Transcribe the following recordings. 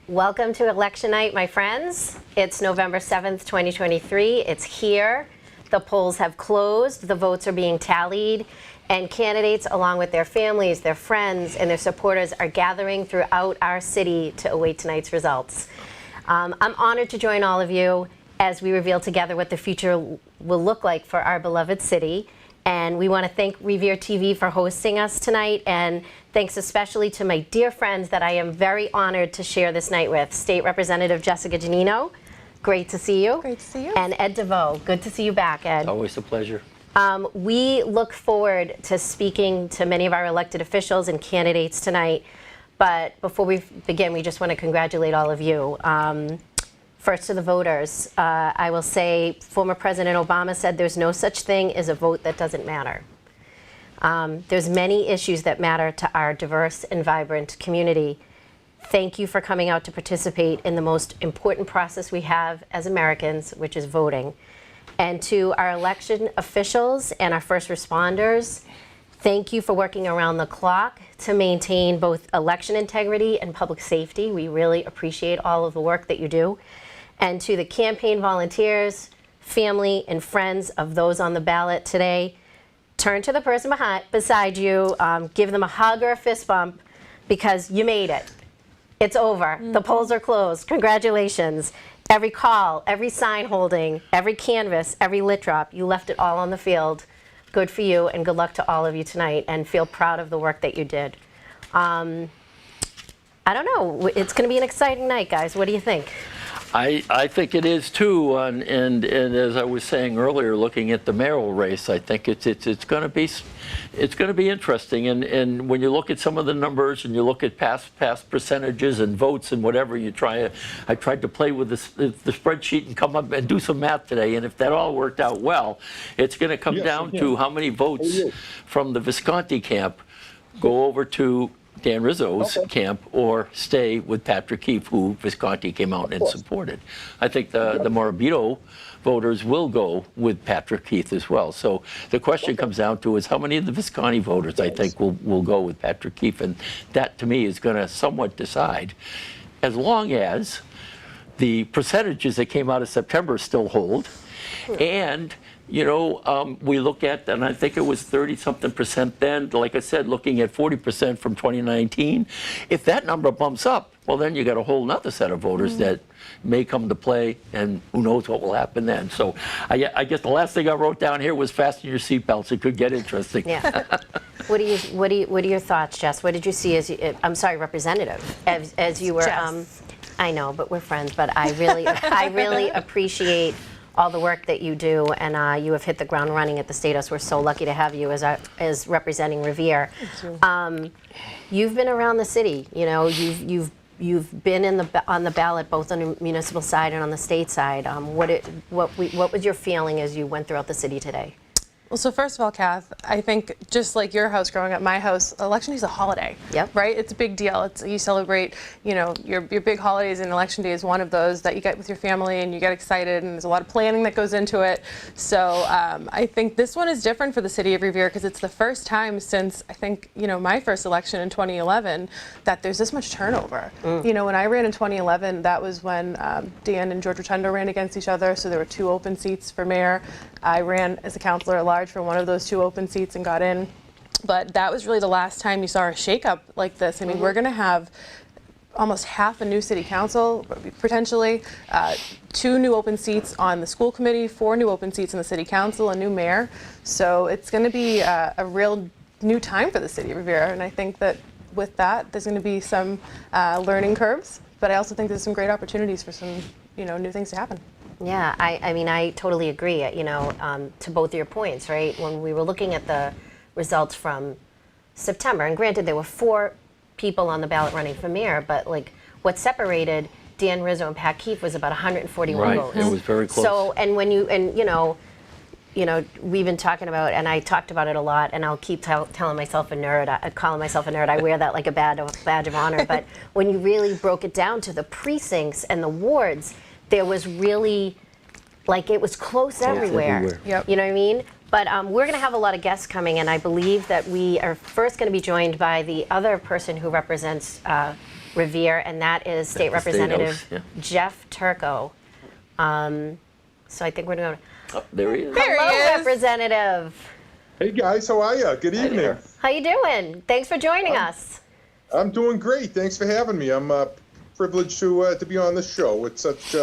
Welcome to election night, my friends. It's November 7th, 2023. It's here. The polls have closed. The votes are being tallied. And candidates, along with their families, their friends, and their supporters, are gathering throughout our city to await tonight's results. I'm honored to join all of you as we reveal together what the future will look like for our beloved city. And we want to thank Revere TV for hosting us tonight, and thanks especially to my dear friends that I am very honored to share this night with. State Representative Jessica Giannino, great to see you. Great to see you. And Ed DeVoe, good to see you back, Ed. Always a pleasure. We look forward to speaking to many of our elected officials and candidates tonight, but before we begin, we just want to congratulate all of you. First to the voters, I will say former President Obama said there's no such thing as a vote that doesn't matter. There's many issues that matter to our diverse and vibrant community. Thank you for coming out to participate in the most important process we have as Americans, which is voting. And to our election officials and our first responders, thank you for working around the clock to maintain both election integrity and public safety. We really appreciate all of the work that you do. And to the campaign volunteers, family, and friends of those on the ballot today, turn to the person beside you, give them a hug or a fist bump, because you made it. It's over. The polls are closed. Congratulations. Every call, every sign holding, every canvas, every lit drop, you left it all on the field. Good for you, and good luck to all of you tonight, and feel proud of the work that you did. I don't know. It's going to be an exciting night, guys. What do you think? I think it is too, and as I was saying earlier, looking at the mayoral race, I think it's going to be interesting. And when you look at some of the numbers and you look at past percentages and votes and whatever, I tried to play with the spreadsheet and come up and do some math today. And if that all worked out well, it's going to come down to how many votes from the Visconti camp go over to Dan Rizzo's camp or stay with Patrick Keefe, who Visconti came out and supported. I think the Morabito voters will go with Patrick Keefe as well. So the question comes down to is how many of the Visconti voters I think will go with Patrick Keefe, and that to me is going to somewhat decide, as long as the percentages that came out of September still hold. And you know, we look at, and I think it was 30-something% then, like I said, looking at 40% from 2019. If that number bumps up, well, then you got a whole nother set of voters that may come to play, and who knows what will happen then. So I guess the last thing I wrote down here was fasten your seatbelts. It could get interesting. Yeah. What are your thoughts, Jess? What did you see as I'm sorry, Representative, as you were? Jess. I know, but we're friends. But I really appreciate all the work that you do, and you have hit the ground running at the State House. We're so lucky to have you as representing Revere. You've been around the city. You know, you've been on the ballot both on the municipal side and on the state side. What was your feeling as you went throughout the city today? Well, so first of all, Kath, I think just like your house growing up, my house, election day is a holiday. Yep. Right? It's a big deal. You celebrate, you know, your big holidays, and election day is one of those that you get with your family and you get excited, and there's a lot of planning that goes into it. So I think this one is different for the city of Revere because it's the first time since I think, you know, my first election in 2011 that there's this much turnover. You know, when I ran in 2011, that was when Dan and George Rotundo ran against each other, so there were 2 open seats for mayor. I ran as a councilor-at-large for one of those 2 open seats and got in. But that was really the last time you saw a shakeup like this. I mean, we're going to have almost half a new city council, potentially, 2 new open seats on the school committee, 4 new open seats in the city council, a new mayor. So it's going to be a real new time for the city of Revere. And I think that with that, there's going to be some learning curves. But I also think there's some great opportunities for some, you know, new things to happen. Yeah, I mean, I totally agree, you know, to both of your points, right? When we were looking at the results from September, and granted there were 4 people on the ballot running for mayor, but like what separated Dan Rizzo and Pat Keefe was about 141 votes. Right, it was very close. So, and when you know, we've been talking about, and I talked about it a lot, and I'll keep telling myself a nerd, calling myself a nerd. I wear that like a badge of honor. But when you really broke it down to the precincts and the wards, there was really, like, it was close everywhere. Yep. You know what I mean? But we're going to have a lot of guests coming, and I believe that we are first going to be joined by the other person who represents Revere, and that is State That's the State Representative House, Jeff Turco. So I think we're going to go. Oh, there he is. There he Hello, is. Representative. Hey guys, how are you? Good evening. there. How you doing? Thanks for joining us. I'm doing great. Thanks for having me. I'm privileged to be on this show with such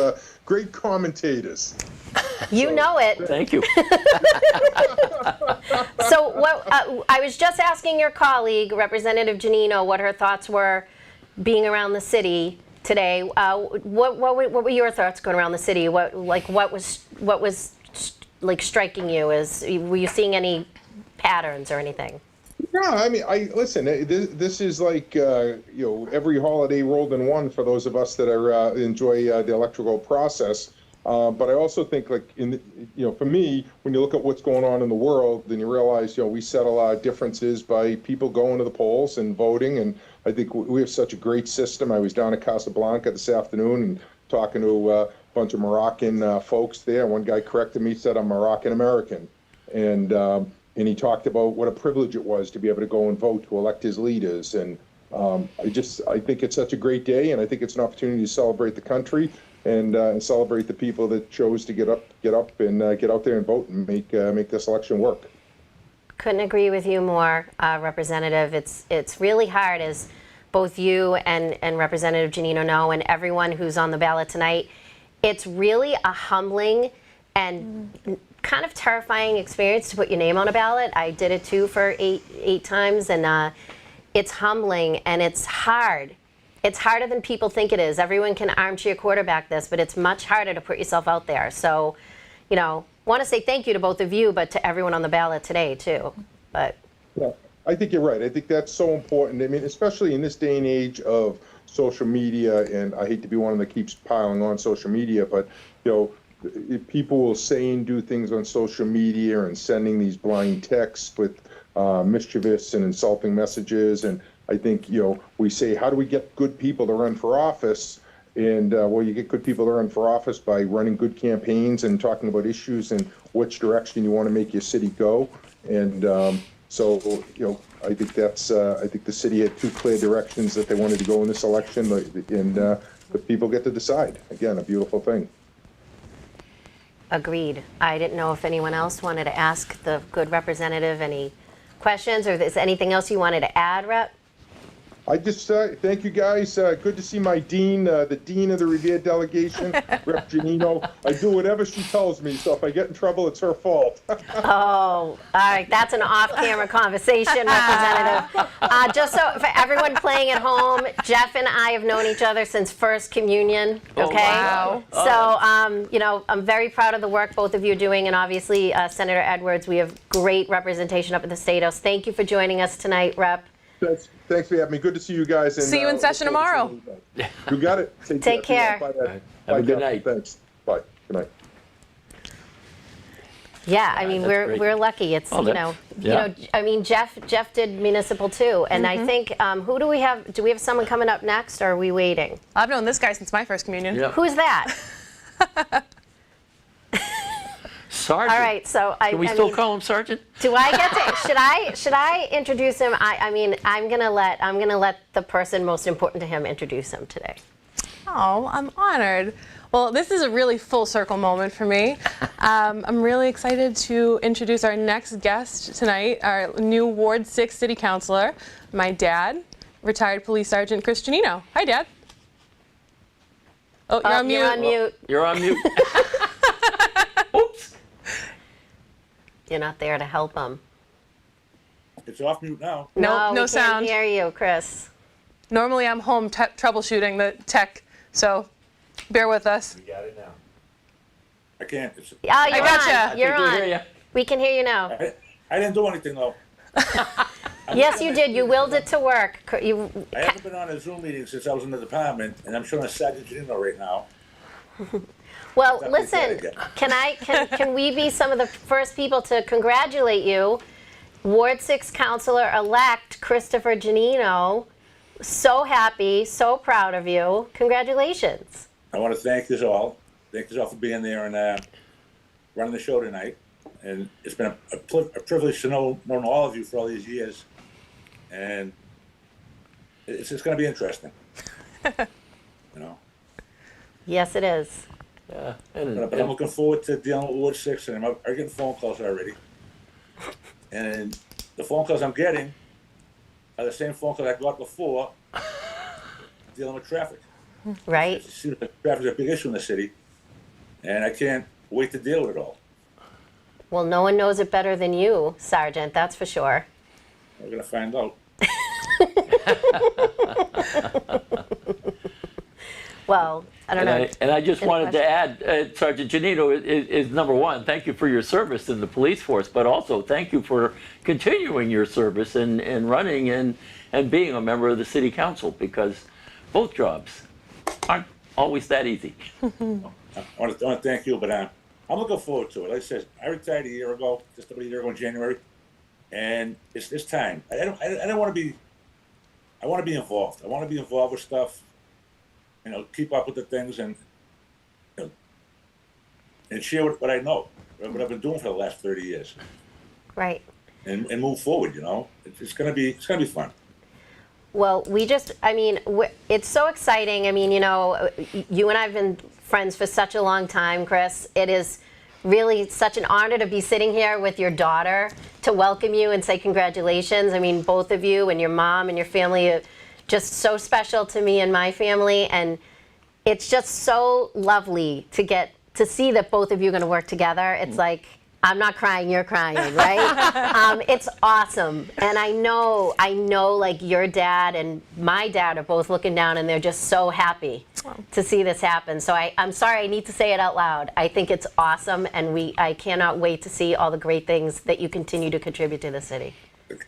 great commentators. You know it. Thank you. So what I was just asking your colleague, Representative Janino, what her thoughts were being around the city today. What were your thoughts going around the city? What was like striking you? Were you seeing any patterns or anything? Yeah, I mean, listen. This is like every holiday rolled in one for those of us that are enjoy the electrical process. But I also think, like for me, when you look at what's going on in the world, then you realize, we settle our differences by people going to the polls and voting. And I think we have such a great system. I was down at Casablanca this afternoon and talking to a bunch of Moroccan folks there. One guy corrected me, said I'm Moroccan American, and he talked about what a privilege it was to be able to go and vote to elect his leaders. And I think it's such a great day, and I think it's an opportunity to celebrate the country and celebrate the people that chose to get up and get out there and vote and make this election work. Couldn't agree with you more, Representative. It's really hard, as both you and Representative Janino know, and everyone who's on the ballot tonight. It's really a humbling and kind of terrifying experience to put your name on a ballot. I did it too for eight times, and it's humbling and it's hard. It's harder than people think it is. Everyone can armchair quarterback this, but it's much harder to put yourself out there. So, want to say thank you to both of you, but to everyone on the ballot today too. But yeah, I think you're right. I think that's so important. I mean, especially in this day and age of social media, and I hate to be one that keeps piling on social media, but if people will say and do things on social media and sending these blind texts with mischievous and insulting messages. And I think, we say, how do we get good people to run for office? And you get good people to run for office by running good campaigns and talking about issues and which direction you want to make your city go. And I think I think the city had two clear directions that they wanted to go in this election, and the people get to decide. Again, a beautiful thing. agreed. I didn't know if anyone else wanted to ask the good representative any questions, or if there's anything else you wanted to add, Rep? I just thank you guys. Good to see my dean, the dean of the Revere delegation, Rep. Janino. I do whatever she tells me, so if I get in trouble, it's her fault. Oh, all right. That's an off-camera conversation, Representative. Just so for everyone playing at home, Jeff and I have known each other since First Communion. Okay. wow. So, I'm very proud of the work both of you are doing, and obviously, Senator Edwards, we have great representation up at the State House. Thank you for joining us tonight, Rep. Thanks for having me. Good to see you guys. And, See you in session tomorrow. You got it. Take care. Bye, Have Bye, a good Jeff. night. Thanks. Bye. Good night. Yeah, I mean, that's great. we're lucky. It's yeah. I mean, Jeff did municipal too, and I think who do we have? Do we have someone coming up next, or are we waiting? I've known this guy since my first communion. Yeah. Who's that? Sergeant. All right, so Can we still call him Sergeant? do I get to? Should I introduce him? I mean, I'm gonna let the person most important to him introduce him today. Oh, I'm honored. Well, this is a really full circle moment for me. I'm really excited to introduce our next guest tonight, our new Ward 6 City Councilor, my dad, retired Police Sergeant Chris Janino. Hi, Dad. Oh, you're on mute. You're on mute. You're on mute. Oops. You're not there to help him. It's off mute now. No we sound. Can't hear you, Chris. Normally, I'm home troubleshooting the tech, so bear with us. We got it now. I can't. Oh, you're gotcha. on. You're I think we on. hear ya. We can hear you now. I didn't do anything though. Yes, you did. You willed it to work. You. I haven't been on a Zoom meeting since I was in the department, and I'm showing Sergeant Janino right now. Well, Something listen, said can we be some of the first people to congratulate you? Ward 6 Councilor-elect Christopher Janino. So happy, so proud of you. Congratulations. I want to thank you all. Thank you all for being there and running the show tonight. And it's been a privilege to know all of you for all these years. And it's going to be interesting. You know. Yes, it is. Yeah, But I'm looking forward to dealing with Ward 6, and I'm getting phone calls already. And the phone calls I'm getting are the same phone calls I got before dealing with traffic. Right? You see, traffic is a big issue in the city, and I can't wait to deal with it all. Well, no one knows it better than you, Sergeant, that's for sure. We're going to find out. Well, I don't know. And I just Any wanted to questions? add, Sergeant Janino is number one, thank you for your service in the police force, but also thank you for continuing your service and running and being a member of the city council, because both jobs aren't always that easy. I want to thank you, but I'm looking forward to it. Like I said, I retired a year ago, just about a year ago in January, and it's time. I don't want to be. I want to be involved. I want to be involved with stuff. You know, keep up with the things and share what I know, what I've been doing for the last 30 years, Right. and move forward. You know, it's gonna be fun. Well, it's so exciting. I mean, you know, you and I have been friends for such a long time, Chris. It is really such an honor to be sitting here with your daughter to welcome you and say congratulations. I mean, both of you and your mom and your family are just so special to me and my family. And it's just so lovely to get to see that both of you are going to work together. It's like, I'm not crying, you're crying, right? It's awesome. And I know like your dad and my dad are both looking down and they're just so happy to see this happen. So I'm sorry, I need to say it out loud. I think it's awesome, and I cannot wait to see all the great things that you continue to contribute to the city.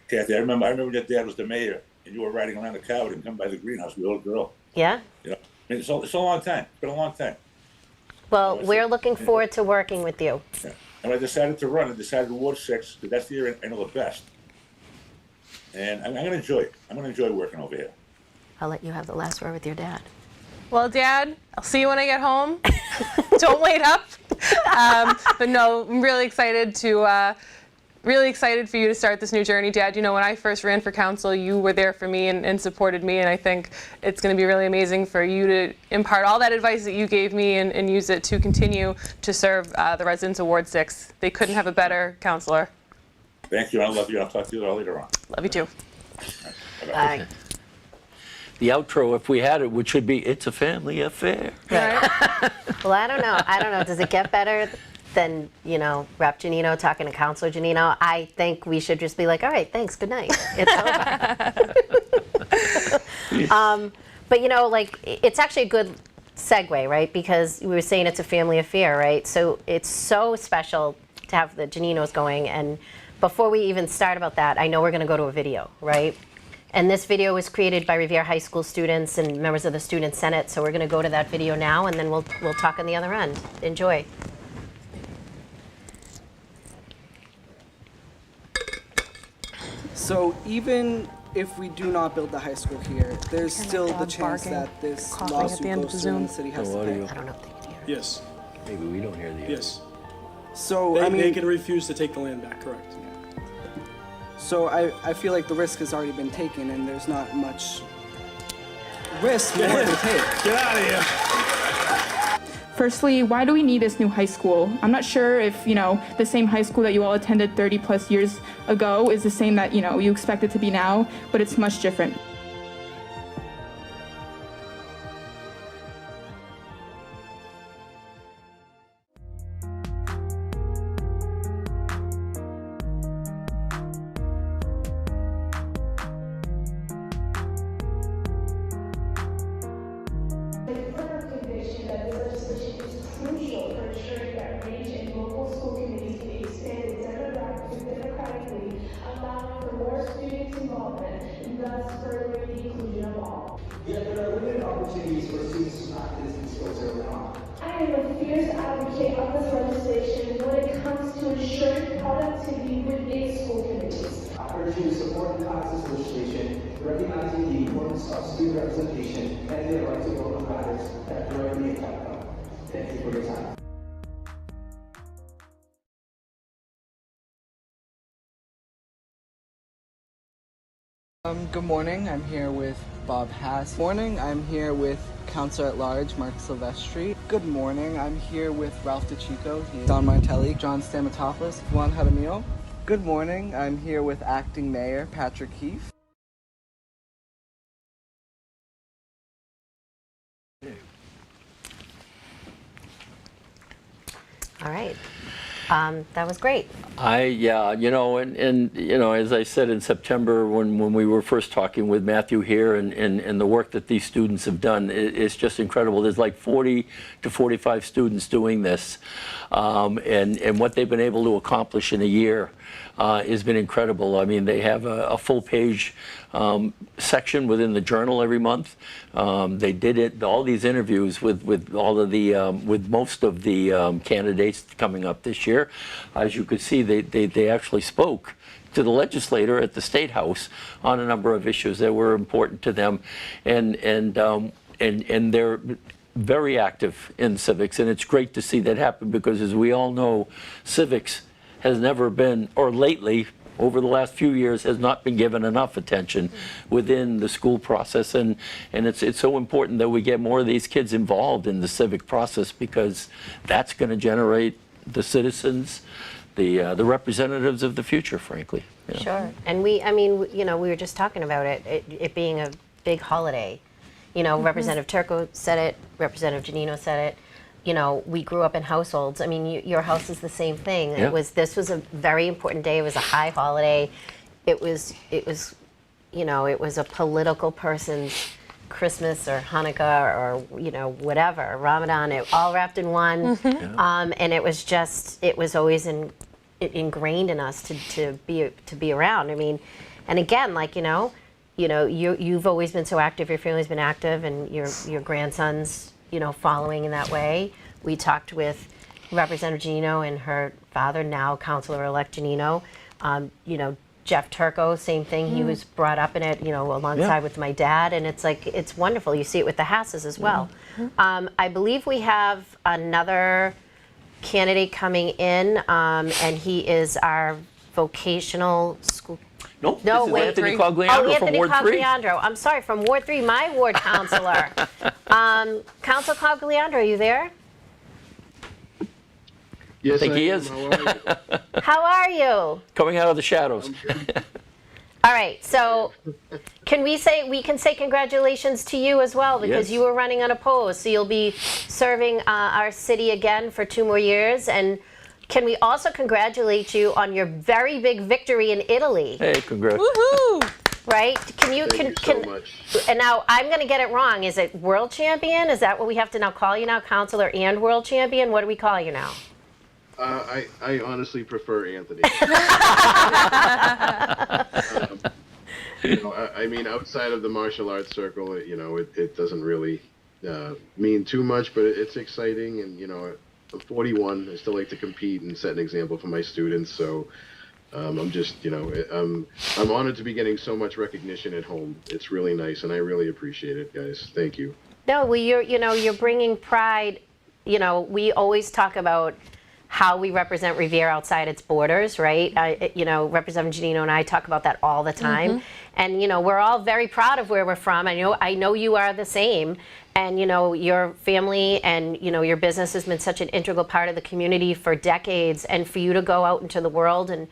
Kathy, I remember when your dad was the mayor and you were riding around the car and come by the greenhouse with the little girl. Yeah? You know, I mean, it's a long time. It's been a long time. Well, we're looking forward to working with you. Yeah. And when I decided to run, I decided Ward 6, because that's the year I know the best. And I'm going to enjoy it. I'm going to enjoy working over here. I'll let you have the last word with your dad. Well, Dad, I'll see you when I get home. Don't wait up. But no, I'm really excited for you to start this new journey, Dad. You know, when I first ran for council, you were there for me and supported me, and I think it's going to be really amazing for you to impart all that advice that you gave me and use it to continue to serve the residents of Ward 6. They couldn't have a better counselor. Thank you. I love you. I'll talk to you all later on. Love you too. Bye. The outro, if we had it, which should be, it's a family affair. Right. Well, I don't know. Does it get better than, you know, Rep. Janino talking to Councilor Janino? I think we should just be like, all right, thanks, good night. It's over. But, you know, like, it's actually a good segue, right? Because we were saying it's a family affair, right? So it's so special to have the Janinos going. And before we even start about that, I know we're going to go to a video, right? And this video was created by Revere High School students and members of the Student Senate. So we're going to go to that video now, and then we'll talk on the other end. Enjoy. So even if we do not build the high school here, there's still the chance that this coughing at lawsuit the end of goes the through and the Zoom. city has No to audio. pay. I don't know if they can hear. Yes, Maybe we don't hear the other. yes. So They, I they mean, can refuse to take the land back, correct? so I feel like the risk has already been taken, and there's not much risk more to take. Get out of here. Firstly, why do we need this new high school? I'm not sure if, you know, the same high school that you all attended 30 plus years ago is the same that, you know, you expect it to be now, but it's much different. Conviction that this legislation is crucial for ensuring that range and local school committees be expanded democratically, allowing for more students' involvement, and thus furthering the inclusion of all. Yet there are limited opportunities for students to practice these skills early on. I am a fierce advocate of this legislation when it comes to ensuring productivity within school committees. I urge you to support and pass this legislation, recognizing the importance of student representation and their right to vote on matters that directly affect them. Thank you for your time. Good morning. I'm here with Bob Hass. Morning. I'm here with Councilor-at-large Mark Silvestri. Good morning. I'm here with Ralph DeChico, Don Martelli, John Stamatopoulos, Juan Jaramillo. Good morning. I'm here with Acting Mayor Patrick Heath. All right. That was great. Yeah, as I said in September when we were first talking with Matthew here and the work that these students have done, it's just incredible. There's like 40 to 45 students doing this, and what they've been able to accomplish in a year has been incredible. I mean, they have a full page section within the journal every month. They did all these interviews with all of the with most of the candidates coming up this year. As you could see, they actually spoke to the legislator at the State House on a number of issues that were important to them, and they're very active in civics, and it's great to see that happen because, as we all know, civics has never been, or lately, over the last few years, has not been given enough attention within the school process, and it's so important that we get more of these kids involved in the civic process because that's going to generate the citizens, the representatives of the future, frankly. Yeah. Sure. And we were just talking about it being a big holiday. Representative Turco said it, Representative Janino said it. We grew up in households. I mean, your house is the same thing. Yeah. This was a very important day. It was a high holiday. It was a political person's Christmas or Hanukkah or whatever, Ramadan. It all wrapped in one. And it was always ingrained in us to be around. I mean, and again, you've always been so active. Your family's been active, and your grandsons, following in that way. We talked with Representative Janino and her father, now Councilor-elect Janino. Jeff Turco, same thing. He was brought up in it, alongside with my dad, and it's wonderful. You see it with the Hasses as well. I believe we have another candidate coming in, and he is our vocational school. Nope, No, this is wait. Anthony Cogliandro from Ward 3. Cogliandro. I'm sorry, from Ward 3, my ward counselor. Councilor Cogliandro, are you there? Yes, I think he is. How are you? Coming out of the shadows. All right, so we can say congratulations to you as well, because Yes. you were running unopposed, so you'll be serving our city again for 2 more years. And can we also congratulate you on your very big victory in Italy? Hey, congrats. Woohoo! Right? Can you so much. And now I'm going to get it wrong. Is it world champion? Is that what we have to now call you now, counselor and world champion? What do we call you now? I honestly prefer Anthony. I mean, outside of the martial arts circle, it doesn't really mean too much, but it's exciting. And, I'm 41. I still like to compete and set an example for my students. So I'm just, I'm honored to be getting so much recognition at home. It's really nice, and I really appreciate it, guys. Thank you. No, well, you're bringing pride. We always talk about how we represent Revere outside its borders, right? Representative Janino and I talk about that all the time. And, we're all very proud of where we're from. I know you are the same. And, your family and, your business has been such an integral part of the community for decades. And for you to go out into the world and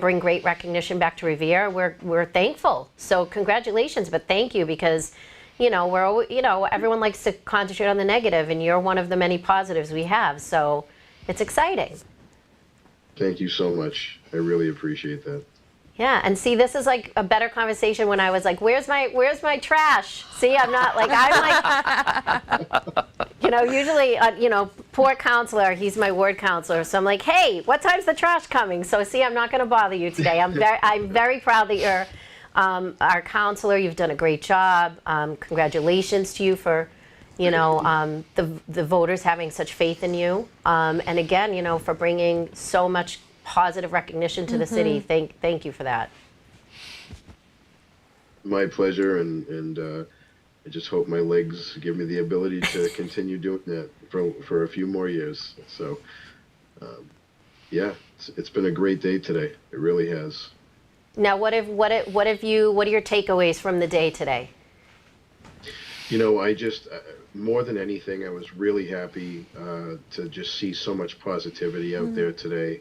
bring great recognition back to Revere, we're thankful. So congratulations, but thank you, because everyone likes to concentrate on the negative, and you're one of the many positives we have. So it's exciting. Thank you so much. I really appreciate that. Yeah, and see, this is like a better conversation when I was like, where's my trash? See, I'm like, usually, poor counselor, he's my ward counselor. So I'm like, hey, what time's the trash coming? So see, I'm not going to bother you today. I'm very proud that you're our counselor. You've done a great job. Congratulations to you for, the voters having such faith in you. And again, for bringing so much positive recognition to the city. Thank you for that. My pleasure, and I just hope my legs give me the ability to continue doing that for a few more years. So, yeah, it's been a great day today. It really has. Now, what are your takeaways from the day today? You know, I just, more than anything, I was really happy to just see so much positivity out there today.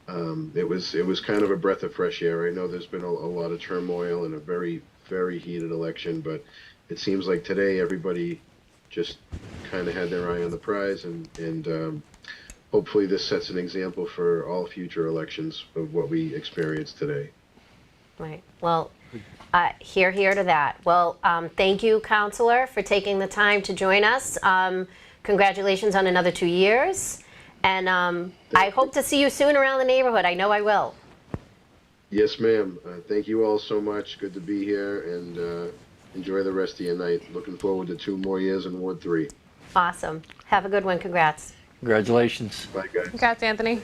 It was kind of a breath of fresh air. I know there's been a lot of turmoil and a very, very heated election, but it seems like today everybody just kind of had their eye on the prize, and hopefully this sets an example for all future elections of what we experienced today. Right. Well, hear to that. Well, thank you, Councilor, for taking the time to join us. Congratulations on another 2 years. And I hope to see you soon around the neighborhood. I know I will. Yes, ma'am. Thank you all so much. Good to be here, and enjoy the rest of your night. Looking forward to 2 more years in Ward 3. Awesome. Have a good one. Congrats. Congratulations. Bye, guys. Congrats, Anthony.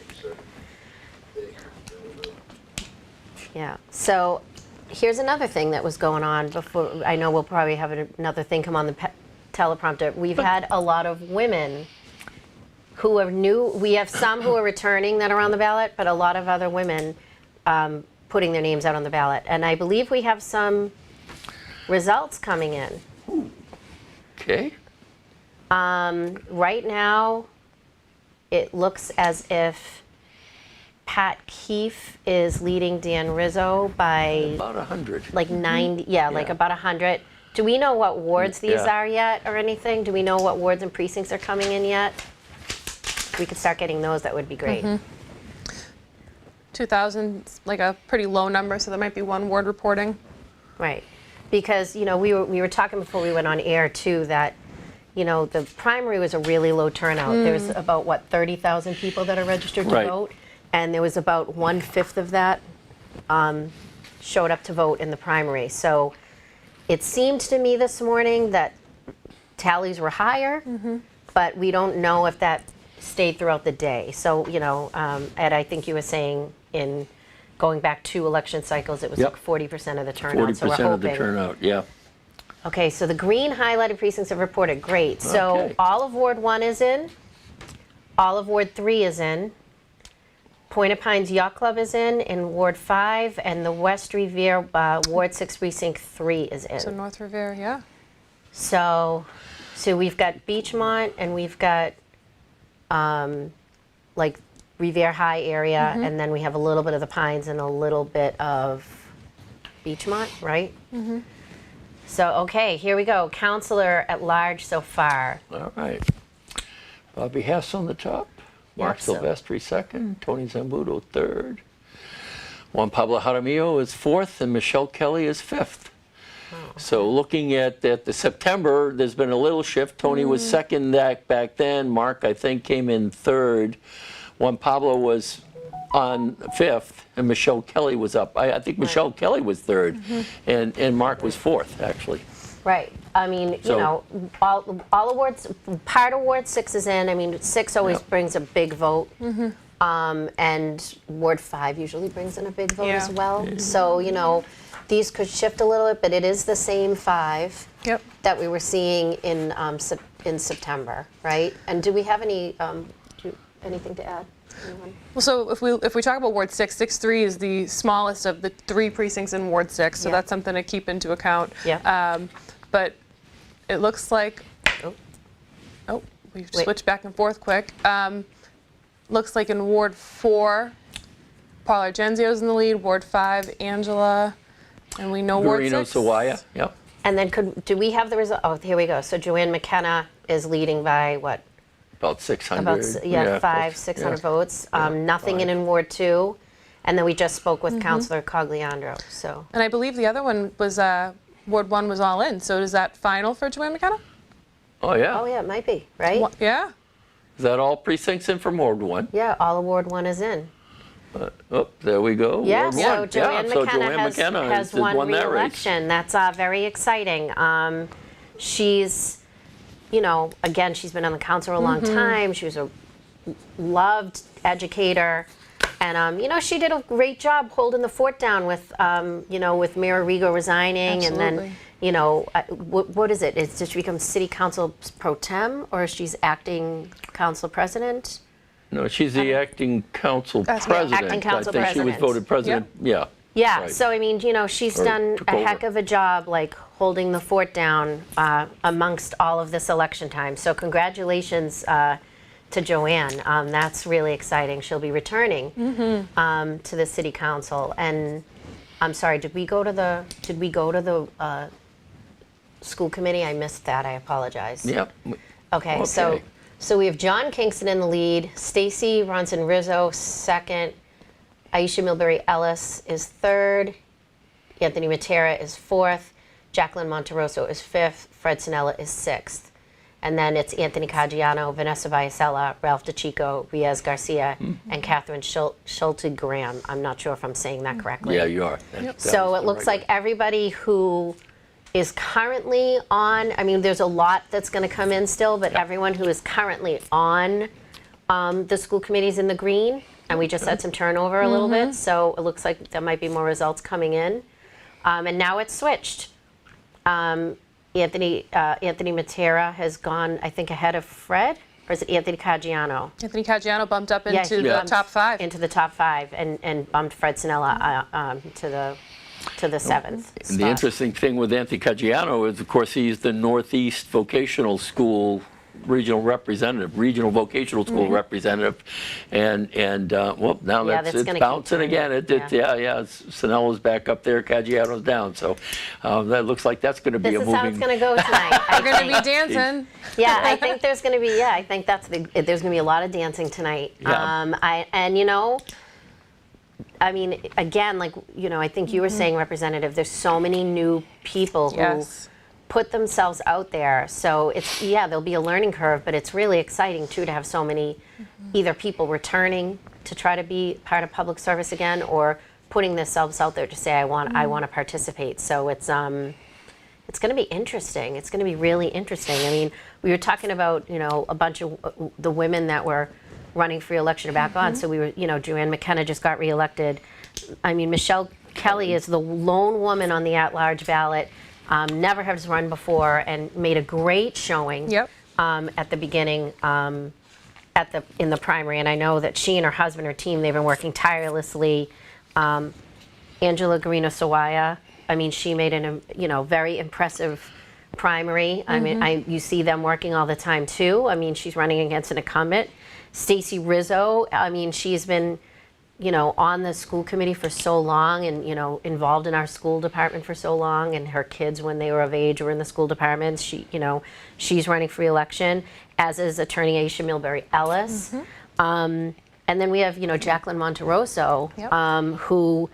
Yeah. So here's another thing that was going on before. I know we'll probably have another thing come on the teleprompter. We've had a lot of women who are new. We have some who are returning that are on the ballot, but a lot of other women putting their names out on the ballot. And I believe we have some results coming in. Okay. Right now, it looks as if Pat Keefe is leading Dan Rizzo by About 100. like 90, like Yeah. about 100. Do we know what wards these Yeah. are yet or anything? Do we know what wards and precincts are coming in yet? If we could start getting those, that would be great. 2,000, like a pretty low number, so there might be one ward reporting. Right. Because, we were talking before we went on air too that, the primary was a really low turnout. There's about, 30,000 people that are registered to Right. vote. And there was about 1/5 of that showed up to vote in the primary. So it seemed to me this morning that tallies were higher, but we don't know if that stayed throughout the day. So, Ed, I think you were saying in going back 2 election cycles, it was Yep. like 40% of the turnout. So we're 40% of the hoping. turnout, yeah. Okay, so the green highlighted precincts have reported. Great. So Okay. all of Ward 1 is in. All of Ward 3 is in. Point of Pines Yacht Club is in Ward 5, and the West Revere Ward 6 Precinct 3 is in. So North Revere, yeah. So we've got Beachmont, and we've got like Revere High area, and then we have a little bit of the Pines and a little bit of Beachmont, right? So, okay, here we go. Councilor-at-large so far. All right. Bobby Hess on the top. Mark so- Silvestri second. Tony Zambudo third. Juan Pablo Jaramillo is fourth, and Michelle Kelly is fifth. So looking at the September, there's been a little shift. Tony was second back then. Mark, I think, came in third. Juan Pablo was on fifth, and Michelle Kelly was up. I think Michelle Kelly was third, and Mark was fourth, actually. Right. I mean, So- all awards, part of Ward 6 is in. I mean, 6 always brings a big vote. And Ward 5 usually brings in a big vote as Yeah. well. So, these could shift a little bit, but it is the same 5 Yep. that we were seeing in September, right? And do we have anything to add? Anyone? Well, so if we talk about Ward 6, 6-3 is the smallest of the 3 precincts in Ward 6, so Yeah. that's something to keep into account. Yeah. But it looks like, Oh. we've Wait. switched back and forth quick. Looks like in Ward 4, Paul Argenzio's in the lead, Ward 5, Angela, and we know Ward Guarino 6. Sawaya, yep. And then do we have the result? Oh, here we go. So Joanne McKenna is leading by what? About 600. About 500, close. 600 Yeah. votes. Nothing in Ward 2. And then we just spoke with Councilor Cogliandro, so. And I believe the other one was, Ward 1 was all in, so is that final for Joanne McKenna? Oh, yeah. Oh, yeah, it might be, right? Yeah? Is that all precincts in from Ward 1? Yeah, all of Ward 1 is in. Oh, there we go. Yeah, Ward so 1. Joanne so McKenna Joanne McKenna has has won that race. re-election. That's very exciting. She's, again, she's been on the council a long time. She was a loved educator. And, she did a great job holding the fort down with, with Mayor Rigo resigning. Absolutely. And then, what is it? Did she become city council pro tem, or she's acting council president? No, she's the acting council That's right, president. acting council I think she was president. voted president. Yeah. Yeah, Right. so I mean, she's Or done took a heck over. of a job, like holding the fort down amongst all of this election time. So congratulations to Joanne. That's really exciting. She'll be returning to the city council. And I'm sorry, did we go to the school committee? I missed that. I apologize. Yep. Okay, so we have John Kingston in the lead, Stacy Ronson Rizzo second, Aisha Milbury Ellis is third, Anthony Matera is fourth, Jacqueline Monterosso is fifth, Fred Sinella is sixth. And then it's Anthony Caggiano, Vanessa Vallecella, Ralph DeChico, Riaz Garcia, and Catherine Schulte Graham. I'm not sure if I'm saying that correctly. Yeah, you are. So it looks like everybody who is currently on, I mean, there's a lot that's going to come in still, but everyone who is currently on the school committee's in the green, and we just had some turnover a little bit, so it looks like there might be more results coming in. And now it's switched. Anthony Matera has gone, I think, ahead of Fred, or is it Anthony Caggiano? Anthony Caggiano bumped up Yeah, into he the bumped top 5. Into the top 5, and bumped Fred Sinella to the 7th And spot. the interesting thing with Anthony Caggiano is, of course, he's the Northeast Vocational School regional vocational school representative, and well, now Yeah, it's that's gonna keep bouncing turning. again. Sinella's back up there, Caggiano's down, so that looks like that's going to be This a is how it's moving. going to go tonight. We're going to be dancing. Yeah, I think there's going to be. Yeah, I think there's going to be a lot of dancing tonight. Yeah. I mean, again, I think you were saying, Representative, there's so many new people who Yes. put themselves out there. So there'll be a learning curve, but it's really exciting too to have so many either people returning to try to be part of public service again, or putting themselves out there to say, I want to participate. So it's going to be interesting. It's going to be really interesting. I mean, we were talking about, a bunch of the women that were running for re-election are back on. So we were, Joanne McKenna just got reelected. I mean, Michelle Kelly is the lone woman on the at-large ballot. Never has run before and made a great showing at the beginning in the primary. And I know that she and her husband, her team, they've been working tirelessly. Angela Garino Sawaya, I mean, she made very impressive primary. I mean, you see them working all the time too. I mean, she's running against an incumbent. Stacy Rizzo, I mean, she's been, on the school committee for so long and, involved in our school department for so long, and her kids, when they were of age, were in the school departments. She's running for re-election, as is attorney Aisha Milbury Ellis. And then we have, Jacqueline Monterosso, who,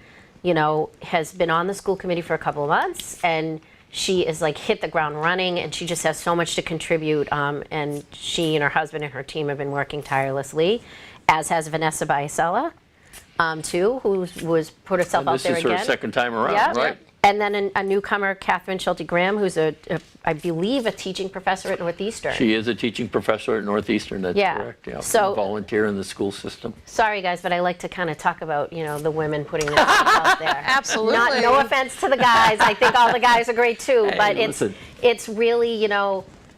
has been on the school committee for a couple of months, and she is hit the ground running, and she just has so much to contribute. And she and her husband and her team have been working tirelessly, as has Vanessa Vallecella, too, who was put herself out there again. This is her second time around, Yep. right? And then a newcomer, Catherine Schulte Graham, who's I believe, a teaching professor at Northeastern. She is a teaching professor at Northeastern, that's Yeah. correct. Yeah. So- Volunteer in the school system. Sorry, guys, but I like to kind of talk about, the women putting themselves out there. Absolutely. No offense to the guys. I think all the guys are great too, but listen. it's really,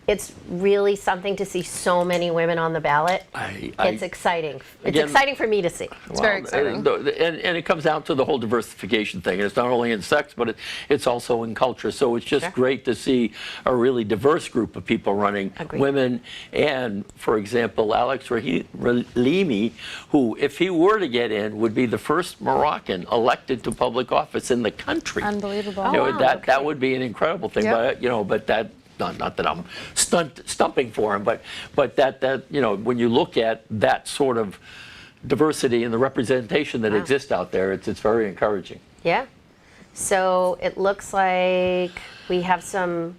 it's really something to see so many women on the ballot. It's exciting. It's Again- exciting for me to see. It's very exciting. And it comes down to the whole diversification thing. And it's not only in sex, but it's also in culture. So it's just great to see a really diverse group of people running, Agreed. women. And, for example, Alex Rahimi, who, if he were to get in, would be the first Moroccan elected to public office in the country. Unbelievable. That would be an incredible thing. Yep. But that. Not that I'm stumping for him, but that when you look at that sort of diversity and the representation that exists out there, it's very encouraging. Yeah. So it looks like we have some.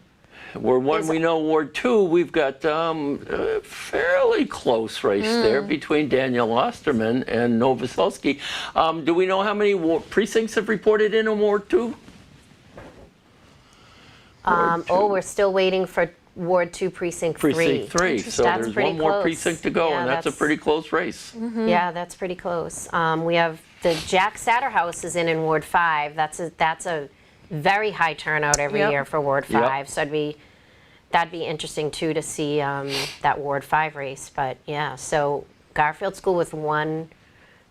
We know Ward 2, we've got a fairly close race there between Danielle Osterman and Novoselsky. Do we know how many precincts have reported in Ward 2? We're still waiting for Ward 2, Precinct 3. Precinct 3. So That's there's pretty one more close. precinct to go, Yeah, and that's a pretty close race. Yeah, that's pretty close. We have the Jack Satterhouse is in Ward 5. That's a very high turnout every year for Ward 5. So that'd be interesting too to see that Ward 5 race. But yeah, so Garfield School with one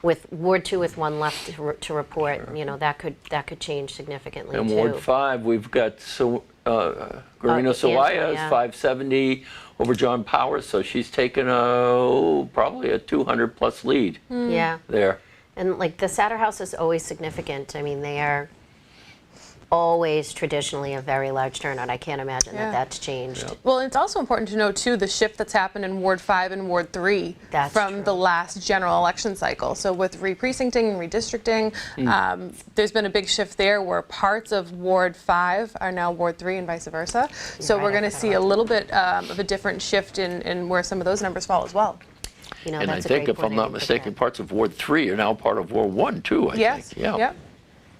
with Ward 2 with one left to report, you know, that could change significantly And too. Ward 5, we've got Garina Sawaya is yeah. 570 over John Powers, so she's taken probably a 200-plus lead Yeah. there. And like the Satter House is always significant. I mean, they are always traditionally a very large turnout. I can't imagine Yeah. that that's changed. Yeah. Well, it's also important to note too the shift that's happened in Ward 5 and Ward 3 That's from true. the last general election cycle. So with re-precincting and redistricting, there's been a big shift there where parts of Ward 5 are now Ward 3 and vice versa. So right, we're I going to forgot see a about little bit of a different shift in where some of those numbers fall as well. You know, And I that's a think, great if point. I'm not didn't think of mistaken, that. parts of Ward 3 are now part of Ward 1, too, I Yes. think. Yeah. Yep.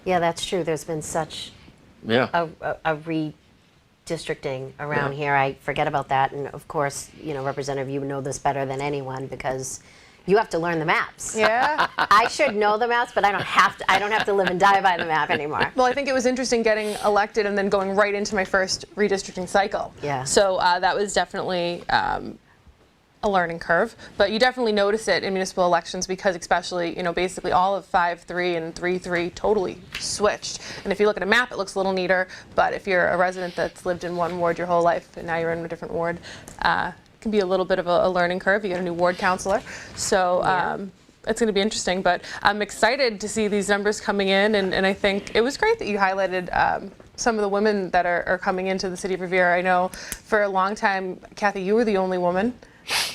Yeah, that's true. There's been such Yeah. a redistricting around Yeah. here. I forget about that. And of course, you know, Representative, you know this better than anyone because you have to learn the maps. Yeah. I should know the maps, but I don't have to live and die by the map anymore. Well, I think it was interesting getting elected and then going right into my first redistricting cycle. Yeah. So that was definitely a learning curve, but you definitely notice it in municipal elections because especially, you know, basically all of 5-3 and 3-3 totally switched. And if you look at a map, it looks a little neater, but if you're a resident that's lived in one ward your whole life and now you're in a different ward, it can be a little bit of a learning curve. You get a new ward councilor. So it's going to be interesting, but I'm excited to see these numbers coming in, and I think it was great that you highlighted some of the women that are coming into the city of Revere. I know for a long time, Kathy, you were the only woman.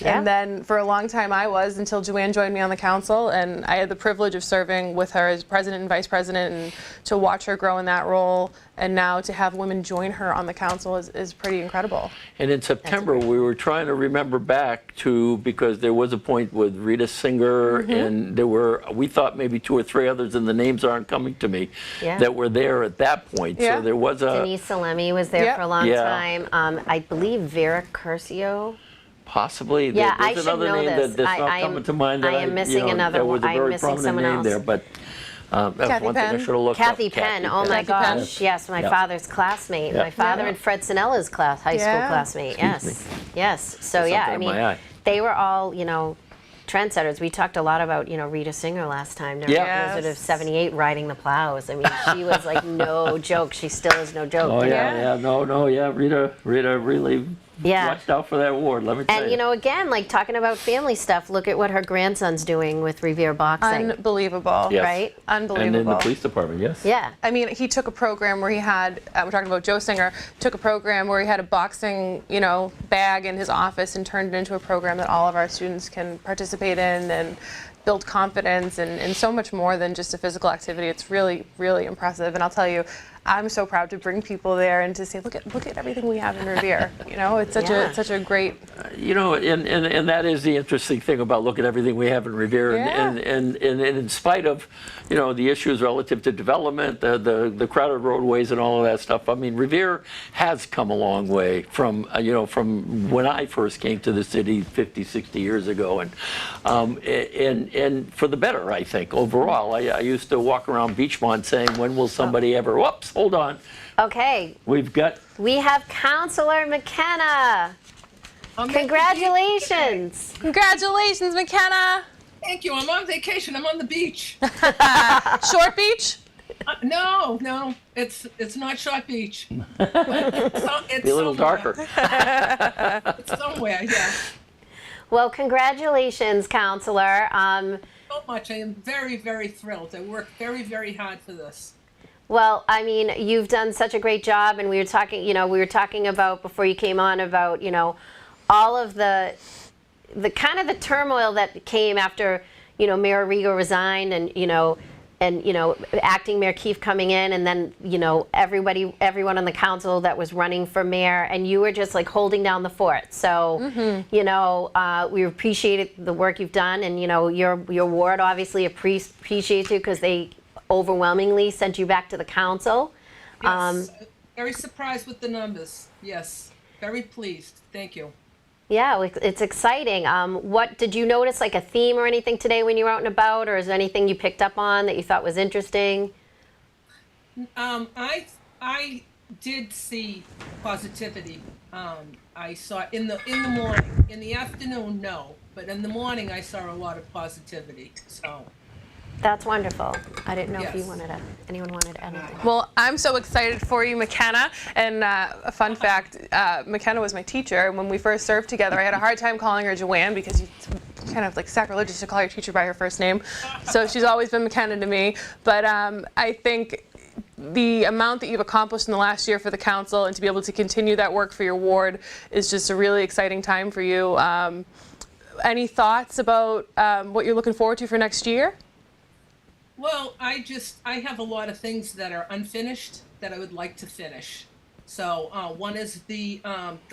Yeah. And then for a long time I was, until Joanne joined me on the council, and I had the privilege of serving with her as president and vice president, and to watch her grow in that role, and now to have women join her on the council is pretty incredible. And in September, we were trying to remember back to, because there was a point with Rita Singer, and there were, we thought maybe 2 or 3 others, and the names aren't coming to me, Yeah. that were there at that point. Yeah. So there was a, Denise Salemi was there Yep. for a long Yeah. time. I believe Vera Curcio. possibly, Yeah, I there's should another know name this. that's I not am- coming to mind. That I am missing another that was one. a I'm very missing prominent someone name else. there, but that's Kathy one thing I Penn? should have looked up. Kathy Penn. Oh my Kathy Penn. gosh. Yes, my Yeah. father's classmate. Yeah. My father Yeah. and Fred Sinella's high school Yeah. classmate. Excuse Yes. Yes. So There's yeah, something I in mean, my eye. they were all, you know, trendsetters. We talked a lot about, you know, Rita Singer last time during Yeah. Blizzard of '78 riding the plows. I mean, she was like no joke. She still is no joke. Oh, you know? yeah, yeah, Rita really Yeah. watched out for that award, let me tell And you know, again, like talking about family stuff, look at what her grandson's doing with Revere Boxing, Unbelievable. Yes. right? And in the Unbelievable. police department, yes. Yeah. I mean, he took a program where he had, we're talking about Joe Singer, took a program where he had a boxing, you know, bag in his office and turned it into a program that all of our students can participate in and build confidence and so much more than just a physical activity. It's really, really impressive. And I'll tell you, I'm so proud to bring people there and to say, look at everything we have in Revere. You know, it's Yeah. such a great. You know, and that is the interesting thing about looking at everything we have in Revere, Yeah. and in spite of, you know, the issues relative to development, the crowded roadways and all of that stuff. I mean, Revere has come a long way from, you know, from when I first came to the city 50, 60 years ago, and for the better, I think, overall. I used to walk around Beachmont saying, when will somebody ever, whoops, hold on, Okay. we have Councilor McKenna. Congratulations. Congratulations, McKenna. Thank you. I'm on vacation. I'm on the beach. Short Beach? No, it's not Short Beach. It's be a little somewhere. darker. It's somewhere, yeah. Well, congratulations, Councilor. So much. I am very, very thrilled. I worked very, very hard for this. Well, I mean, you've done such a great job, and we were talking about before you came on about, you know, all of the kind of the turmoil that came after, you know, Mayor Rigo resigned, and you know, acting Mayor Keefe coming in, and then, you know, everyone on the council that was running for mayor, and you were just like holding down the fort. So, you know, we appreciated the work you've done, and you know, your ward obviously appreciates you because they overwhelmingly sent you back to the council. Yes. Very surprised with the numbers. Yes. Very pleased. Thank you. Yeah, it's exciting. What did you notice, like a theme or anything today when you were out and about, or is there anything you picked up on that you thought was interesting? I did see positivity. I saw in the morning. In the afternoon, no, but in the morning I saw a lot of positivity. So That's wonderful. I didn't know if you Yes. anyone wanted anything. Well, I'm so excited for you, McKenna. And a fun fact, McKenna was my teacher. And when we first served together, I had a hard time calling her Joanne because it's kind of like sacrilegious to call your teacher by her first name. So she's always been McKenna to me. But I think the amount that you've accomplished in the last year for the council and to be able to continue that work for your ward is just a really exciting time for you. Any thoughts about what you're looking forward to for next year? Well, I have a lot of things that are unfinished that I would like to finish. So one is the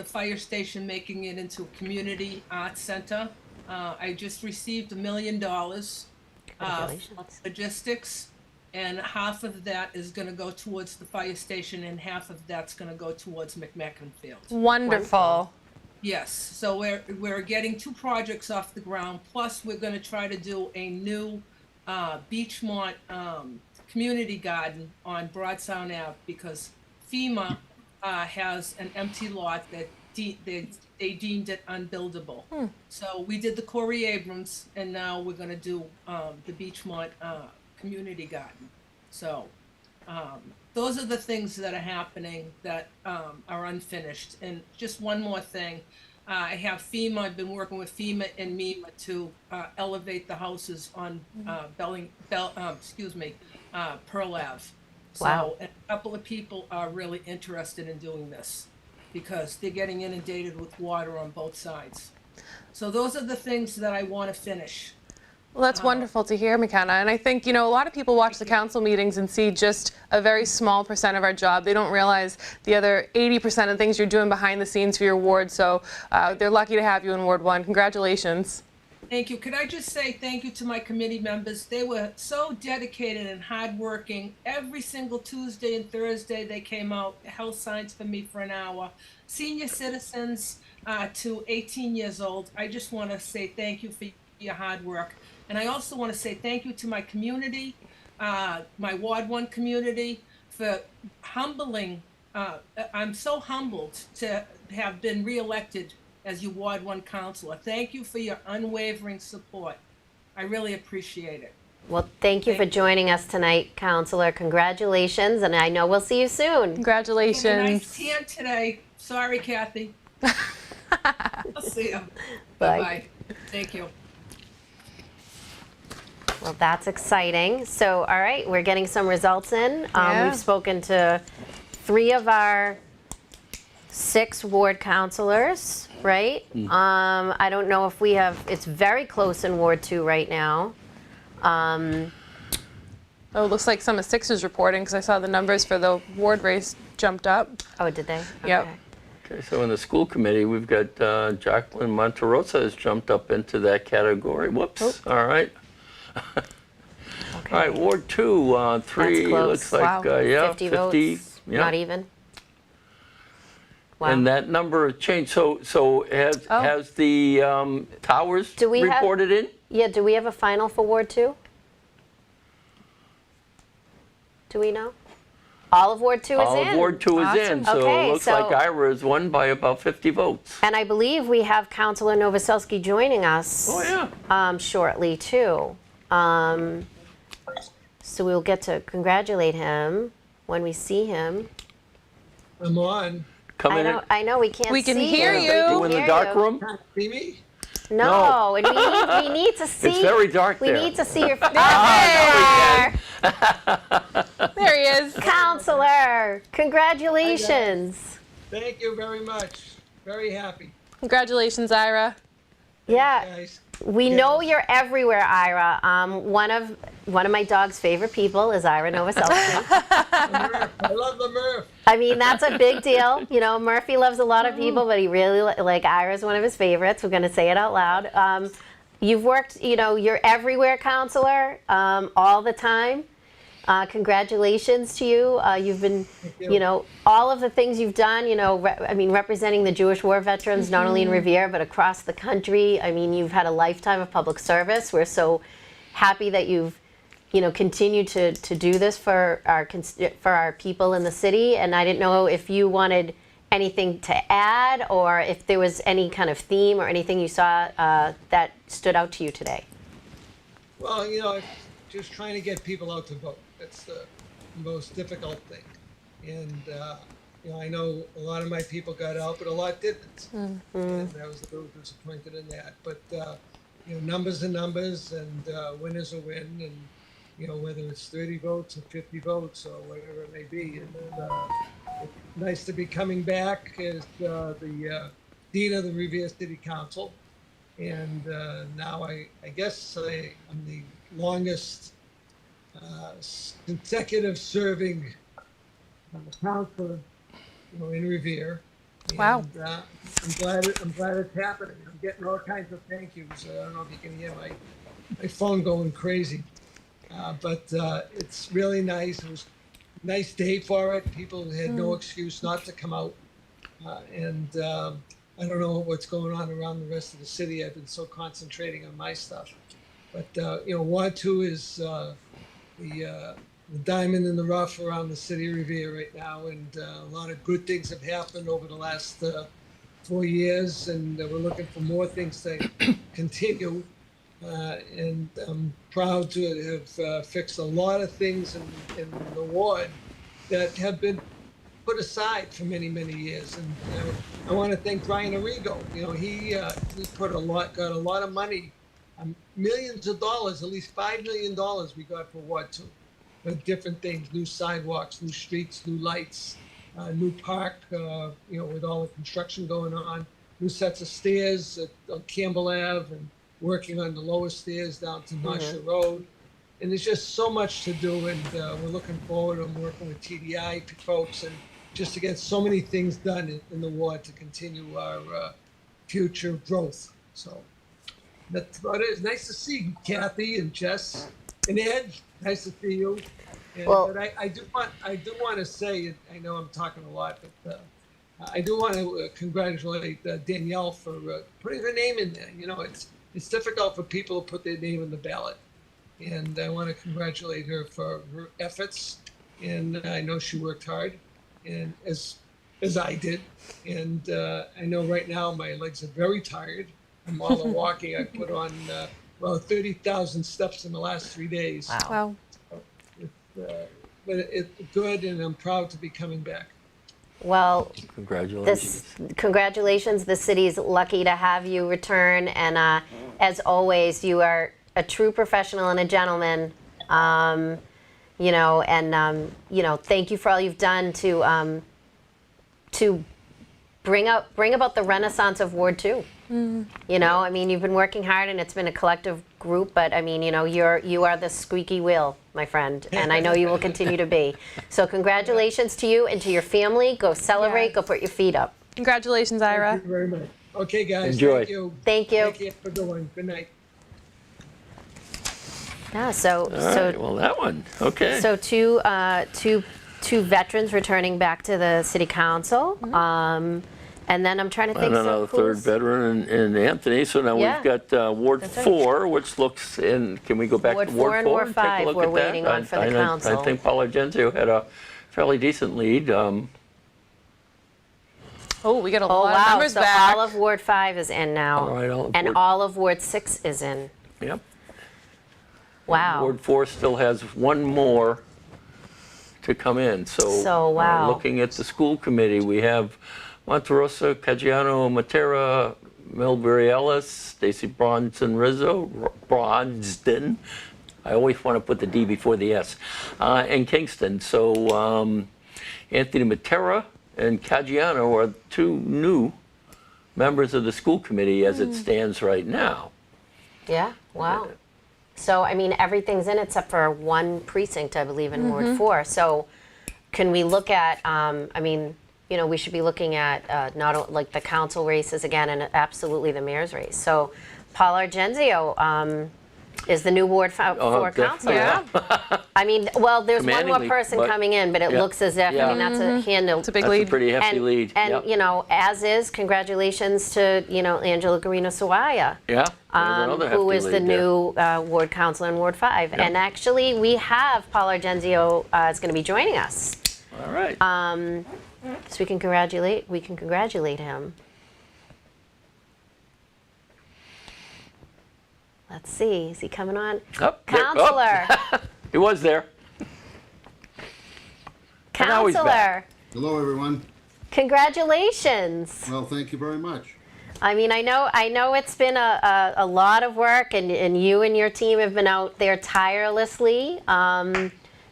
fire station, making it into a community arts center. I just received $1 million from logistics, and half of that is going to go towards the fire station, and half of that's going to go towards McMecken Field. Wonderful. Yes, so we're getting 2 projects off the ground. Plus, we're going to try to do a new Beachmont community garden on Broad Sound Ave, because FEMA has an empty lot that they deemed it unbuildable. So we did the Corey Abrams, and now we're going to do the Beachmont community garden. So those are the things that are happening that are unfinished. And just one more thing. I have FEMA. I've been working with FEMA and MEMA to elevate the houses on Pearl Ave. Wow. So a couple of people are really interested in doing this because they're getting inundated with water on both sides. So those are the things that I want to finish. Well, that's wonderful to hear, McKenna. And I think, a lot of people watch the council meetings and see just a very small percent of our job. They don't realize the other 80% of things you're doing behind the scenes for your ward. So they're lucky to have you in Ward 1. Congratulations. Thank you. Could I just say thank you to my committee members? They were so dedicated and hardworking. Every single Tuesday and Thursday, they came out, held signs for me for an hour. Senior citizens to 18 years old, I just want to say thank you for your hard work. And I also want to say thank you to my community, my Ward 1 community, for humbling. I'm so humbled to have been reelected as your Ward 1 councilor. Thank you for your unwavering support. I really appreciate it. Well, thank you for joining us tonight, Counselor. Congratulations, and I know we'll see you soon. Congratulations. Had a nice tan today. Sorry, Kathy. I'll see you. Bye. Bye-bye. Thank you. Well, that's exciting. So, all right, we're getting some results in. Yeah. We've spoken to 3 of our 6 ward councilors, right? I don't know if we have, it's very close in Ward 2 right now. Oh, it looks like some of 6 is reporting because I saw the numbers for the ward race jumped up. Oh, did they? Yep. Okay. Okay, so in the school committee, we've got Jacqueline Monterosa has jumped up into that category. Whoops. All right. Okay. All right, Ward 2, 3 That's close. looks like, Wow. yeah, 50 votes, yeah. not even. Wow. And that number has changed. So has the towers Do we have- reported in? Yeah, do we have a final for Ward 2? Do we know? All of Ward 2 is All in. of Ward 2 is in, Awesome. so Okay, it looks so- like Ira has won by about 50 votes. And I believe we have Councilor Novoselsky joining us. Oh, yeah. Shortly, too. So we'll get to congratulate him when we see him. I'm on. Coming in. I know we can't see We can hear you. you. We You can in the hear dark you. room? See me? No, and we need to see. It's very dark We there. need to see your. There he is. Counselor, congratulations. Thank you very much. Very happy. Congratulations, Ira. Yeah, Guys. we know you're everywhere, Ira. One of my dog's favorite people is Ira Novoselsky. Murph. I love the Murph. I mean, that's a big deal. You know, Murphy loves a lot of people, but he really like Ira's one of his favorites. We're going to say it out loud. You've worked, you're everywhere, Counselor, all the time. Congratulations to you. You've been, all of the things you've done, representing the Jewish war veterans, not only in Revere, but across the country. I mean, you've had a lifetime of public service. We're so happy that you've, continued to do this for our people in the city. And I didn't know if you wanted anything to add or if there was any kind of theme or anything you saw that stood out to you today. Well, just trying to get people out to vote. That's the most difficult thing. And, I know a lot of my people got out, but a lot didn't. And I was a little disappointed in that. But, numbers are numbers, and win is a win. And, whether it's 30 votes or 50 votes or whatever it may be. And it's nice to be coming back as the Dean of the Revere City Council. And now I guess I'm the longest consecutive serving counselor, in Revere. Wow. And, I'm glad it's happening. I'm getting all kinds of thank yous. I don't know if you can hear my phone going crazy. But it's really nice. It was a nice day for it. People had no excuse not to come out. And I don't know what's going on around the rest of the city. I've been so concentrating on my stuff. But, Ward 2 is the diamond in the rough around the city of Revere right now. And a lot of good things have happened over the last 4 years. And we're looking for more things to continue. And I'm proud to have fixed a lot of things in the ward that have been put aside for many, many years. And I want to thank Brian Arrigo. He got a lot of money, millions of dollars, at least $5 million we got for Ward 2. But different things, new sidewalks, new streets, new lights, new park, with all the construction going on, new sets of stairs on Campbell Ave, and working on the lower stairs down to Marshall Road. And there's just so much to do, and we're looking forward. I'm working with TDI folks, and just to get so many things done in the ward to continue our future growth. So that's about it. It's nice to see Kathy and Jess and Ed. Nice to see you. And, Well- but I do want to say, I know I'm talking a lot, but I do want to congratulate Danielle for putting her name in there. It's difficult for people to put their name in the ballot. And I want to congratulate her for her efforts. And I know she worked hard, and as I did. And I know right now my legs are very tired from all the walking. I put on 30,000 steps in the last 3 days. Wow. But it's good, and I'm proud to be coming back. Well, Congratulations. congratulations. The city's lucky to have you return. And as always, you are a true professional and a gentleman. Thank you for all you've done to bring about the renaissance of Ward 2. You've been working hard, and it's been a collective group, but you are the squeaky wheel, my friend, and I know you will continue to be. So congratulations to you and to your family. Go celebrate, go put your feet up. Congratulations, Ira. Thank you very much. Okay, guys. Enjoy. Thank you. Thank you. Thank you for doing. Good night. Yeah, so All right, well, that one, okay. So two veterans returning back to the city council. And then I'm trying to think. And then a third veteran in Anthony. So now Yeah. we've got Ward That's right. 4, which looks in, can we go back Ward to 4 Ward and 4 Ward and take a 5 look we're at that? waiting on for the council. I think Paula Genzio had a fairly decent lead. Oh, we got a Oh, lot of wow, numbers so back. all of Ward 5 is in now. All right, all of And Ward- all of Ward 6 is in. Yep. Wow. Ward 4 still has one more to come in. So wow. looking at the school committee, we have Monterosa, Caggiano, Matera, Millbury Ellis, Stacy Bronston Rizzo, Bronston. I always want to put the D before the S. And Kingston. So Anthony Matera and Caggiano are two new members of the school committee as it stands right now. Yeah, wow. So, everything's in except for one precinct, I believe, in Ward 4. So can we look at, we should be looking at like the council races again, and absolutely the mayor's race. So Paul Argenzio is the new Ward 4 councilor. Yeah. There's one more Commandingly, person but- coming in, but it Yeah. looks as if, Yeah. that's a handle. It's a big That's a lead. pretty hefty lead. And Yep. as is, congratulations to, Angela Garino-Sawaya. Yeah, there's another Who hefty is the lead there. new ward councilor in Ward 5. Yep. And actually, we have Paul Argenzio is going to be joining us. All right. So we can congratulate him. Let's see, is he coming on? Oh, Counselor, He was there. And now he's Counselor, back. Hello, everyone. congratulations. Well, thank you very much. I mean, I know it's been a lot of work, and you and your team have been out there tirelessly.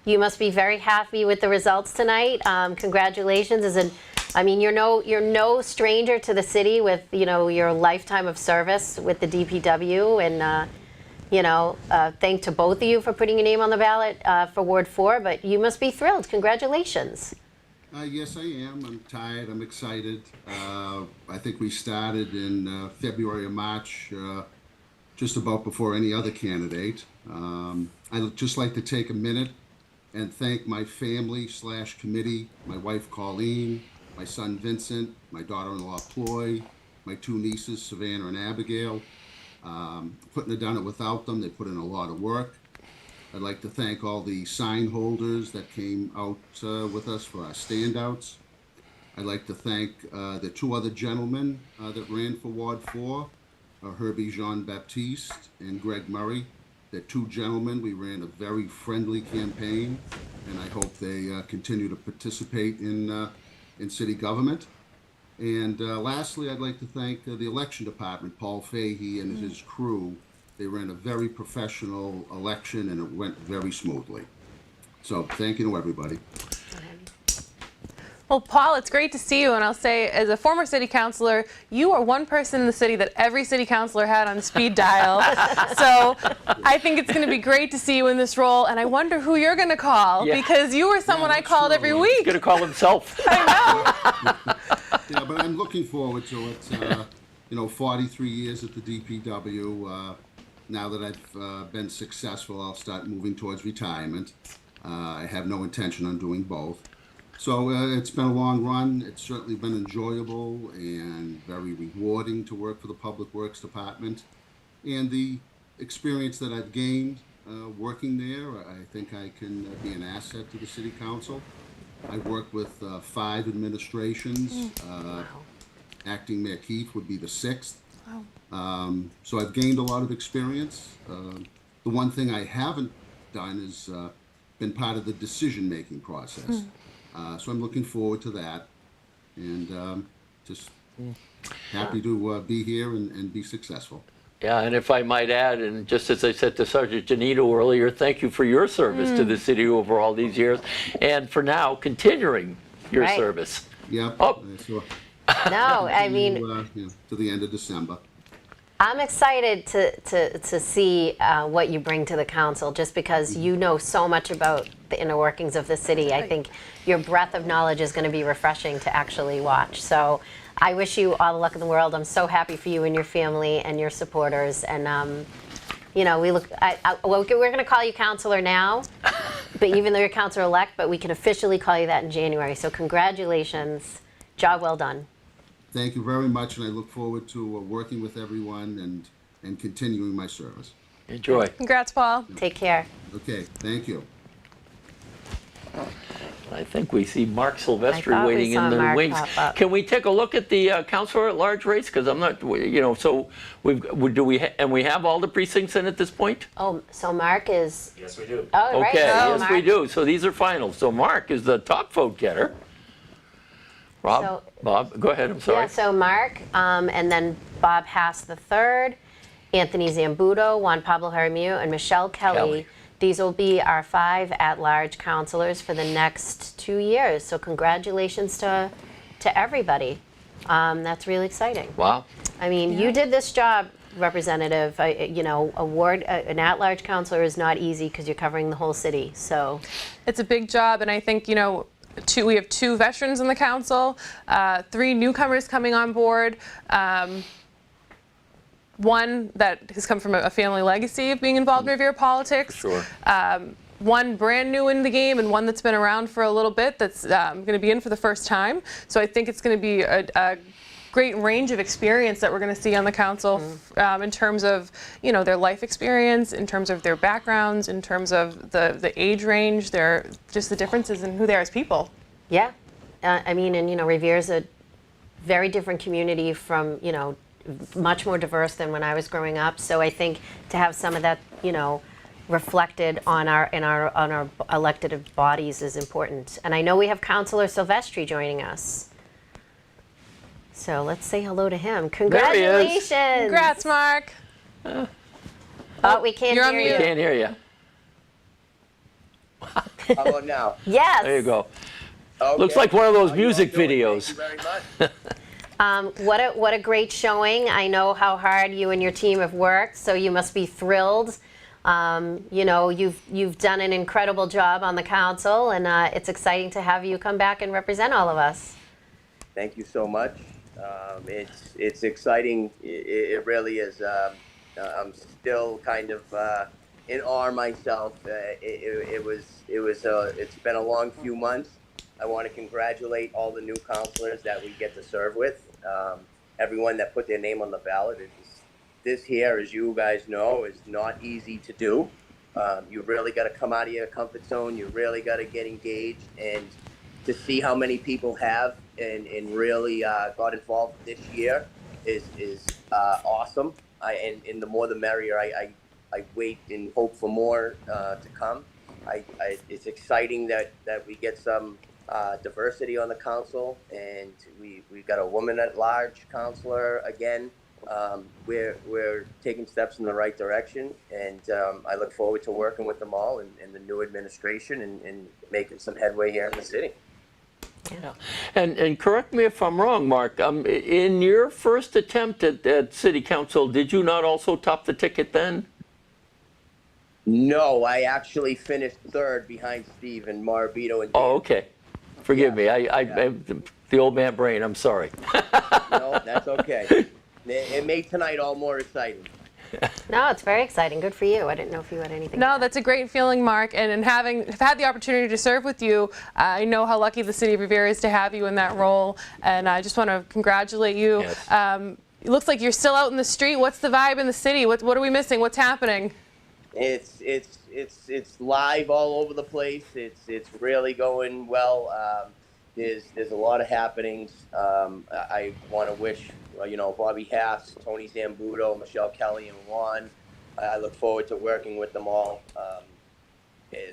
You must be very happy with the results tonight. Congratulations! I mean, you're no stranger to the city with your lifetime of service with the DPW, and thank to both of you for putting your name on the ballot for Ward 4. But you must be thrilled. Congratulations. Yes, I am. I'm tired. I'm excited. I think we started in February or March, just about before any other candidate. I'd just like to take a minute and thank my family/committee, my wife Colleen, my son Vincent, my daughter-in-law Ploy, my two nieces Savannah and Abigail. Couldn't have done it without them. They put in a lot of work. I'd like to thank all the sign holders that came out with us for our standouts. I'd like to thank the two other gentlemen that ran for Ward 4, Herbie Jean-Baptiste and Greg Murray. They're two gentlemen. We ran a very friendly campaign, and I hope they continue to participate in city government. And lastly, I'd like to thank the election department, Paul Fahey and his crew. They ran a very professional election, and it went very smoothly. So thank you to everybody. Well, Paul, it's great to see you, and I'll say, as a former city councilor, you are one person in the city that every city councilor had on speed dial. So I think it's going to be great to see you in this role, and I wonder who you're going to call, because you were someone I called every week. He's going to call himself. I know. Yeah, but I'm looking forward to it. 43 years at the DPW. Now that I've been successful, I'll start moving towards retirement. I have no intention on doing both. So it's been a long run. It's certainly been enjoyable and very rewarding to work for the Public Works Department. And the experience that I've gained working there, I think I can be an asset to the City Council. I worked with 5 administrations. Acting Mayor Keith would be the 6th. So I've gained a lot of experience. The one thing I haven't done is been part of the decision-making process. So I'm looking forward to that, and just happy to be here and be successful. Yeah, and if I might add, and just as I said to Sergeant Janito earlier, thank you for your service to the city over all these years, and for now continuing your service. Yeah. Oh. So, No, I mean, to the end of December. I'm excited to see what you bring to the council, just because you know so much about the inner workings of the city. I think your breadth of knowledge is going to be refreshing to actually watch. So I wish you all the luck in the world. I'm so happy for you and your family and your supporters. And we're going to call you counselor now, but even though you're counselor-elect, but we can officially call you that in January. So congratulations. Job well done. Thank you very much, and I look forward to working with everyone and continuing my service. Enjoy. Congrats, Paul. Take care. Okay, thank you. I think we see Mark Silvestri I thought we waiting saw in the Mark wings. pop up. Can we take a look at the councilor-at-large race? Because I'm not, so we have all the precincts in at this point? Oh, so Mark is. Yes, we do. Oh, right. Okay, Oh, yes, we Mark. do. So these are finals. So Mark is the top vote getter. Bob, go ahead, I'm sorry. Yeah, so Mark, and then Bob Hass the third, Anthony Zambuto, Juan Pablo Jaramillo, and Michelle Kelly. These will be our 5 at-large counselors for the next 2 years. So congratulations to everybody. That's really exciting. Wow. I mean, you did this job, Representative. An at-large counselor is not easy because you're covering the whole city. So It's a big job, and I think, we have 2 veterans in the council, 3 newcomers coming on board, one that has come from a family legacy of being involved in Revere politics, Sure. one brand new in the game, and one that's been around for a little bit that's going to be in for the first time. So I think it's going to be a great range of experience that we're going to see on the council in terms of their life experience, in terms of their backgrounds, in terms of the age range, just the differences in who they are as people. yeah, I mean, and Revere is a very different community from much more diverse than when I was growing up. So I think to have some of that, reflected on our elected bodies is important. And I know we have Councilor Silvestri joining us. So let's say hello to him. There he is. Congratulations! Congrats, Mark. Oh, we can't You're on hear mute. you. Can't hear you. How about now? Yes. There you go. Okay. Looks like one of those How you all music doing? videos. Thank you very much. What a great showing. I know how hard you and your team have worked, so you must be thrilled. You've done an incredible job on the council, and it's exciting to have you come back and represent all of us. Thank you so much. It's exciting. It really is. I'm still kind of in awe myself. It's been a long few months. I want to congratulate all the new councilors that we get to serve with. Everyone that put their name on the ballot. This here, as you guys know, is not easy to do. You really got to come out of your comfort zone. You really got to get engaged, and to see how many people have and really got involved this year is awesome. And the more the merrier. I wait and hope for more to come. It's exciting that we get some diversity on the council, and we've got a woman at large councilor again. We're taking steps in the right direction, and I look forward to working with them all and the new administration and making some headway here in the city. Yeah. And correct me if I'm wrong, Mark, in your first attempt at city council, did you not also top the ticket then? No, I actually finished third behind Steve and Marabito and Dan. Oh, okay. Forgive me. I the old man brain, I'm sorry. No, that's okay. It made tonight all more exciting. No, it's very exciting. Good for you. I didn't know if you had anything. No, that's a great feeling, Mark. And having had the opportunity to serve with you, I know how lucky the city of Revere is to have you in that role. And I just want to congratulate you. Yes. It looks like you're still out in the street. What's the vibe in the city? What are we missing? What's happening? It's live all over the place. It's really going well. There's a lot of happenings. I want to wish Bobby H, Tony Zambuto, Michelle Kelly, and Juan. I look forward to working with them all.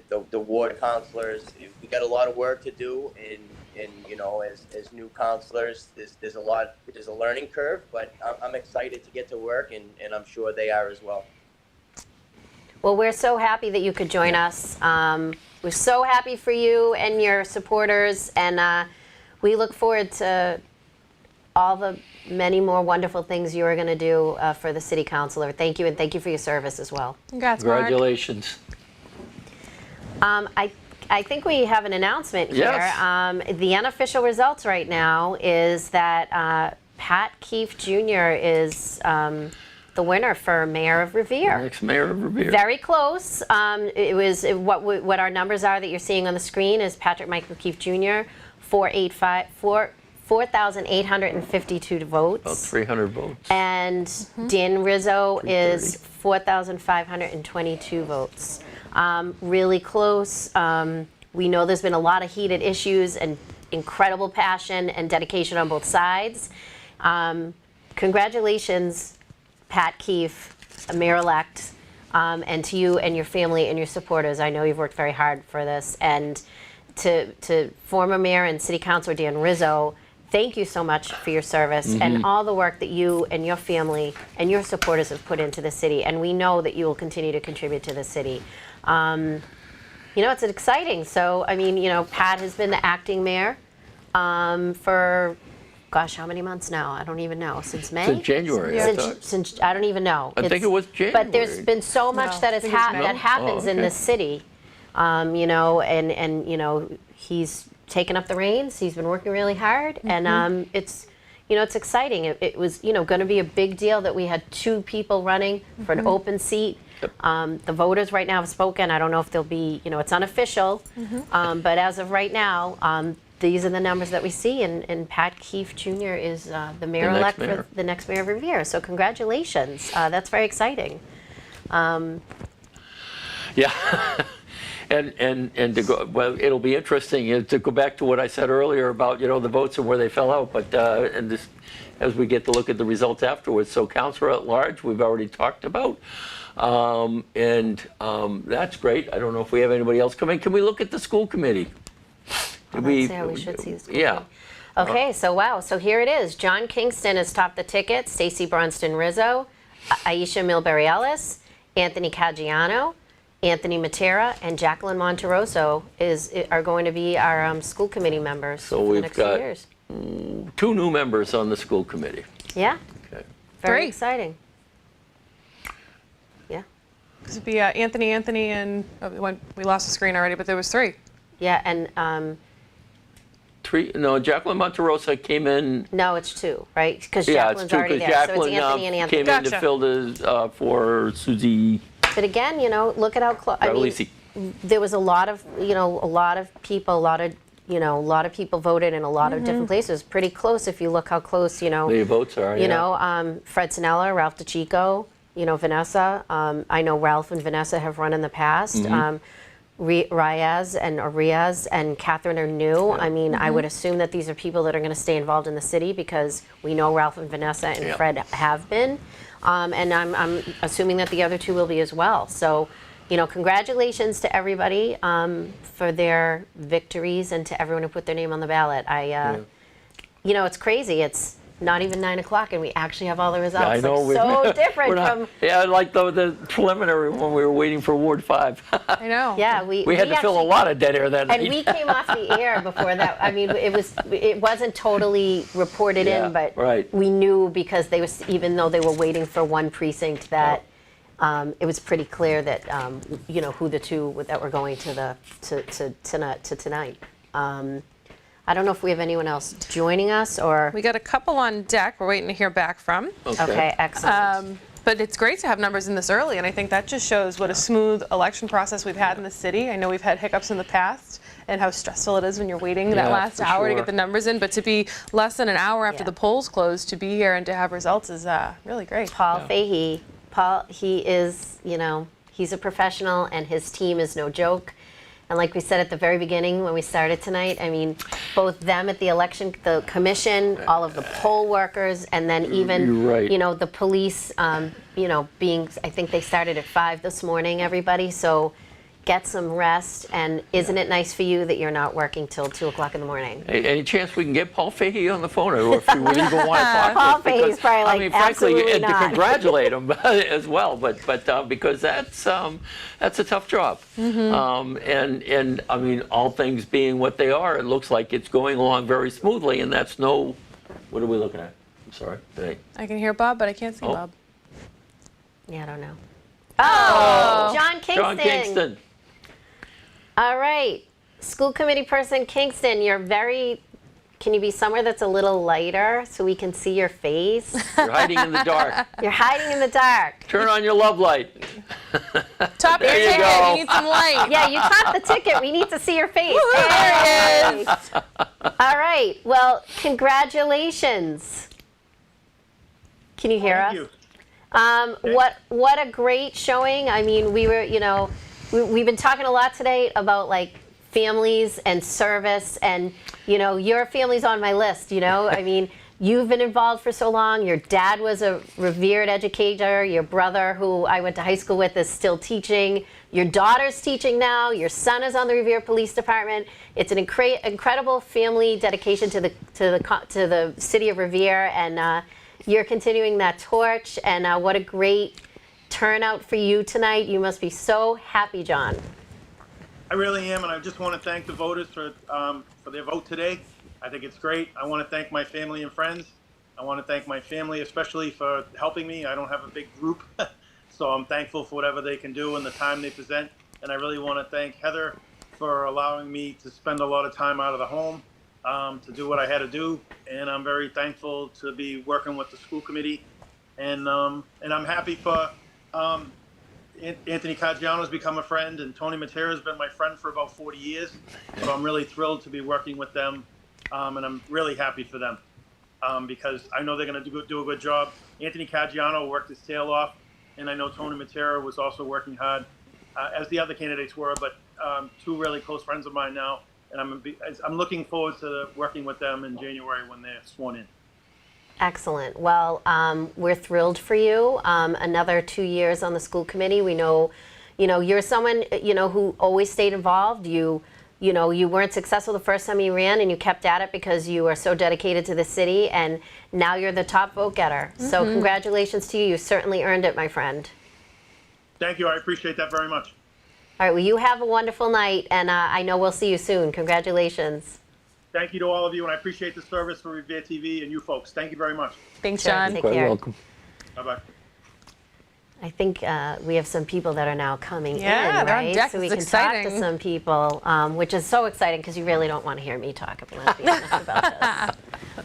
The ward councilors, we got a lot of work to do, and as new councilors, there's a learning curve, but I'm excited to get to work, and I'm sure they are as well. Well, we're so happy that you could join us. We're so happy for you and your supporters, and we look forward to all the many more wonderful things you are going to do for the city councilor. Thank you, and thank you for your service as well. Congrats, Mark. Congratulations. I think we have an announcement here. Yes. The unofficial results right now is that Pat Keefe Jr. is the winner for Mayor of Revere. Next Mayor of Revere. Very close. What our numbers are that you're seeing on the screen is Patrick Michael Keefe Jr. 4,852 votes. About 300 votes. And Dan Rizzo is 4,522 votes. Really close. We know there's been a lot of heated issues and incredible passion and dedication on both sides. Congratulations, Pat Keefe, Mayor-elect, and to you and your family and your supporters. I know you've worked very hard for this. And to former Mayor and City Councilor Dan Rizzo, thank you so much for your service and all the work that you and your family and your supporters have put into the city. And we know that you will continue to contribute to the city. It's exciting. So, Pat has been the acting mayor for, gosh, how many months now? I don't even know. Since May? Since January, I thought. Since I don't even know. I think it was January. But there's been so much that has that happens in this city. He's taken up the reins. He's been working really hard, and it's exciting. It was going to be a big deal that we had two people running for an open seat. The voters right now have spoken. I don't know if they'll be, it's unofficial, but as of right now, these are the numbers that we see, and Pat Keefe Jr. is the mayor-elect for the next mayor of Revere. So congratulations. That's very exciting. Yeah. And to go, well, it'll be interesting to go back to what I said earlier about the votes and where they fell out. But and this, as we get to look at the results afterwards. So Councilor-at-large, we've already talked about. That's great. I don't know if we have anybody else come in. Can we look at the school committee? We should see the school yeah. committee. Okay, so wow, so here it is. John Kingston has topped the ticket, Stacy Bronston Rizzo, Aisha Milbury Ellis, Anthony Caggiano, Anthony Matera, and Jacqueline Monteroso are going to be our school committee members So for the we've next few got years. 2 new members on the school committee. Yeah, Okay. very Great. exciting. Yeah, This would be Anthony, and we lost the screen already, but there was 3. yeah, and Jacqueline Monterosa came in. no, it's 2, right? Because Yeah, it's Jacqueline's 2 already because there, Jacqueline so it's Anthony and Anthony. came in to Gotcha. fill the for Susie But again, look at how close. I mean, Ravelisi. there was a lot of people, a lot of people voted in a lot of different places. Pretty close if you look how close, The votes are. Fred Sinella, Ralph DeChico, Vanessa. I know Ralph and Vanessa have run in the past. Riaz and Catherine are new. I mean, I would assume that these are people that are going to stay involved in the city because we know Ralph and Vanessa and Fred have been. And I'm assuming that the other 2 will be as well. So, congratulations to everybody for their victories and to everyone who put their name on the ballot. It's crazy. It's not even 9 o'clock and we actually have all the results. I know. Like, so different from. Yeah, like the preliminary when we were waiting for Ward 5. I know. Yeah, we had to fill a lot of dead air that night. And we came off the air before that. I mean, it wasn't totally reported in, but right. we knew because even though they were waiting for one precinct, that it was pretty clear that who the 2 that were going to tonight. I don't know if we have anyone else joining us or. We got a couple on deck we're waiting to hear back from. Okay, excellent. But it's great to have numbers in this early, and I think that just shows what a smooth election process we've had in the city. I know we've had hiccups in the past and how stressful it is when you're waiting that last hour to get the numbers in, but to be less than an hour after the polls close to be here and to have results is really great. Paul Fahey, he is, he's a professional and his team is no joke. And like we said at the very beginning when we started tonight, I mean, both them at the election, the commission, all of the poll workers, and then even, the police, being, I think they started at 5 this morning, everybody. So get some rest. And isn't it nice for you that you're not working till 2 o'clock in the morning? Any chance we can get Paul Fahey on the phone, or if you would even want to talk Paul to us? Fahey's probably like, I mean, frankly, absolutely and not. to congratulate him as well, but because that's a tough job. And I mean, all things being what they are, it looks like it's going along very smoothly, and that's no. What are we looking at? I'm sorry. I can hear Bob, but I can't see Bob. Yeah, I don't know. Oh, John Kingston. John Kingston. All right. School committee person Kingston, can you be somewhere that's a little lighter so we can see your face? You're hiding in the dark. You're hiding in the dark. Turn on your love light. Top your ticket. go. We need some light. Yeah, you topped the ticket. We need to see your face. There it is. All right. Well, congratulations. Can you hear us? What a great showing. I mean, we were, we've been talking a lot today about like families and service, and your family's on my list. I mean, you've been involved for so long. Your dad was a revered educator. Your brother, who I went to high school with, is still teaching. Your daughter's teaching now. Your son is on the Revere Police Department. It's an incredible family dedication to the city of Revere, and you're continuing that torch. And what a great turnout for you tonight. You must be so happy, John. I really am, and I just want to thank the voters for their vote today. I think it's great. I want to thank my family and friends. I want to thank my family especially for helping me. I don't have a big group, so I'm thankful for whatever they can do and the time they present. And I really want to thank Heather for allowing me to spend a lot of time out of the home to do what I had to do. And I'm very thankful to be working with the school committee. And I'm happy for Anthony Caggiano has become a friend, and Tony Matera has been my friend for about 40 years. So I'm really thrilled to be working with them, and I'm really happy for them because I know they're going to do a good job. Anthony Caggiano worked his tail off, and I know Tony Matera was also working hard, as the other candidates were, but 2 really close friends of mine now, and I'm looking forward to working with them in January when they're sworn in. Excellent. Well, we're thrilled for you. Another 2 years on the school committee. We know, you're someone, who always stayed involved. You weren't successful the first time you ran, and you kept at it because you are so dedicated to the city, and now you're the top vote getter. So congratulations to you. You certainly earned it, my friend. Thank you. I appreciate that very much. All right, well, you have a wonderful night, and I know we'll see you soon. Congratulations. Thank you to all of you, and I appreciate the service for Revere TV and you folks. Thank you very much. Thanks, Sure, John. take Quite care. welcome. Bye-bye. I think we have some people that are now coming Yeah, in, they're on right? deck. So we It's can talk to exciting. some people, which is so exciting because you really don't want to hear me talk about this.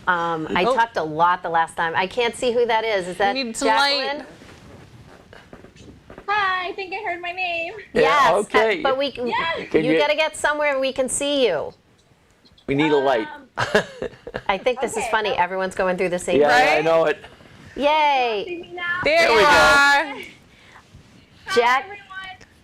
I talked a lot the last time. I can't see who that is. Is that We need some light. Jacqueline? Hi, I think I heard my name. Yeah, Yes, okay. but we Can you you- got to get somewhere we can see you. We need a light. I think this is Okay. funny. Everyone's going through the same. Yeah, Right? I know it. Yay! See me now? There you we go. are. Jack, Everyone.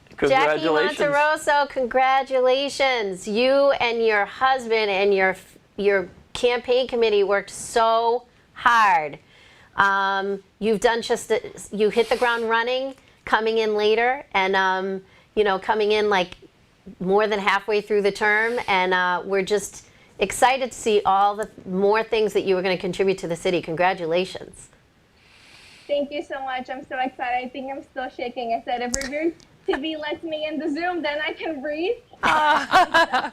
Jackie Congratulations. Monteroso, congratulations. You and your husband and your campaign committee worked so hard. You've done you hit the ground running, coming in later, and coming in like more than halfway through the term, and we're just excited to see all the more things that you were going to contribute to the city. Congratulations. Thank you so much. I'm so excited. I think I'm still shaking. I said, if Revere TV lets me in the Zoom, then I can breathe. I'm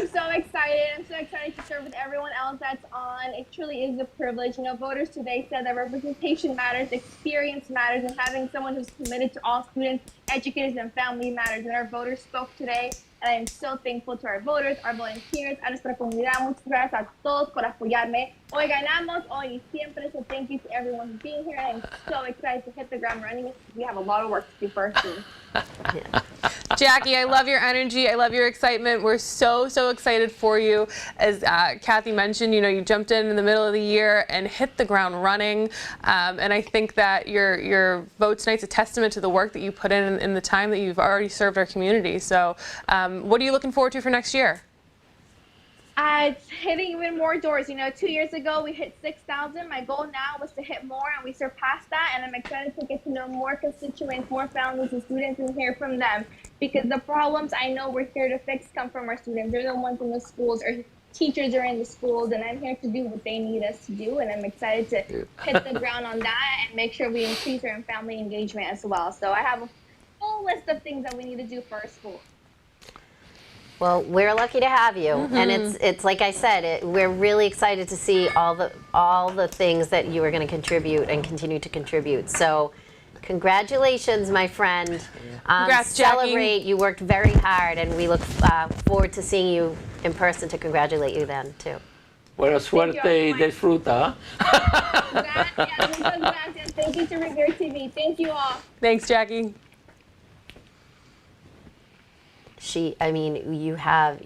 so excited. I'm so excited to serve with everyone else that's on. It truly is a privilege. Voters today said that representation matters, experience matters, and having someone who's committed to all students, educators, and family matters. And our voters spoke today. And I am so thankful to our voters, our volunteers, a nuestra comunidad. Muchas gracias a todos por apoyarme. Hoy ganamos, hoy y siempre. So thank you to everyone for being here. And I'm so excited to hit the ground running. We have a lot of work to do first. Jackie, I love your energy. I love your excitement. We're so excited for you. As Kathy mentioned, you jumped in the middle of the year and hit the ground running. And I think that your vote tonight's a testament to the work that you put in the time that you've already served our community. So what are you looking forward to for next year? It's hitting even more doors. 2 years ago, we hit 6,000. My goal now was to hit more, and we surpassed that. And I'm excited to get to know more constituents, more families and students, and hear from them. Because the problems I know we're here to fix come from our students. They're the ones in the schools, or teachers are in the schools, and I'm here to do what they need us to do. And I'm excited to hit the ground on that and make sure we increase our family engagement as well. So I have a full list of things that we need to do for our school. Well, we're lucky to have you, and it's like I said, we're really excited to see all the things that you are going to contribute and continue to contribute. So, congratulations, my friend. Congrats, Jackie. Celebrate. You worked very hard, and we look forward to seeing you in person to congratulate you then too. Buena suerte y disfruta. Gracias, muchas gracias. Thank you to Revere TV. Thank you all. Thanks, Jackie. You have,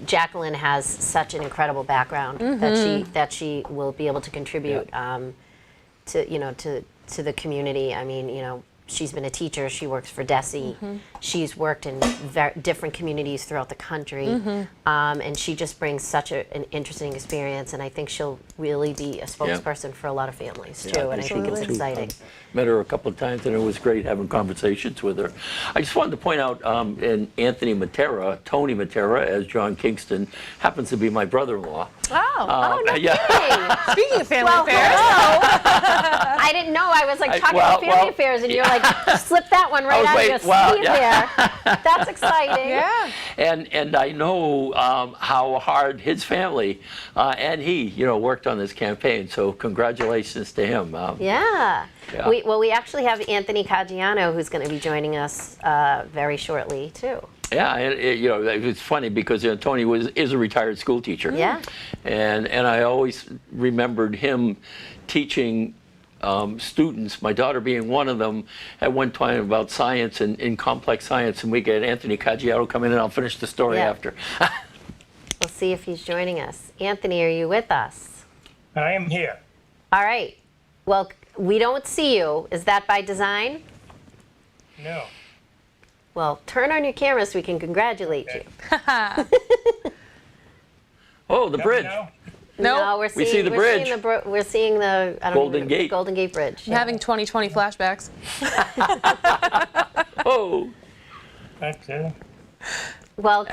Jacqueline has such an incredible background that she will be able to contribute to the community. She's been a teacher. She works for DESE. She's worked in different communities throughout the country, and she just brings such an interesting experience. And I think she'll really be a spokesperson for a lot to families too. And I think it's exciting. Met her a couple of times, and it was great having conversations with her. I just wanted to point out, in Anthony Matera, Tony Matera, as John Kingston, happens to be my brother-in-law. Oh, no yeah. kidding. Speaking of family affairs. I didn't know. I was like talking about family affairs, and you're like, slip that one right out of your sleeve there. That's exciting. Yeah. And I know how hard his family and he, worked on this campaign. So congratulations to him. Yeah. Yeah. We actually have Anthony Caggiano who's going to be joining us very shortly too. Yeah, it's funny because Tony is a retired school teacher. Yeah. And I always remembered him teaching students, my daughter being one of them, at one time about science and in complex science, and we get Anthony Caggiano come in, and I'll finish the story after. We'll see if he's joining us. Anthony, are you with us? I am here. All right. Well, we don't see you. Is that by design? No. Well, turn on your camera so we can congratulate you. Oh, the bridge. Now? No, we're We seeing, see the we're seeing bridge. we're seeing the I don't Golden even- Gate. Golden Gate Bridge. I'm having 2020 flashbacks. Oh, That's it. Well,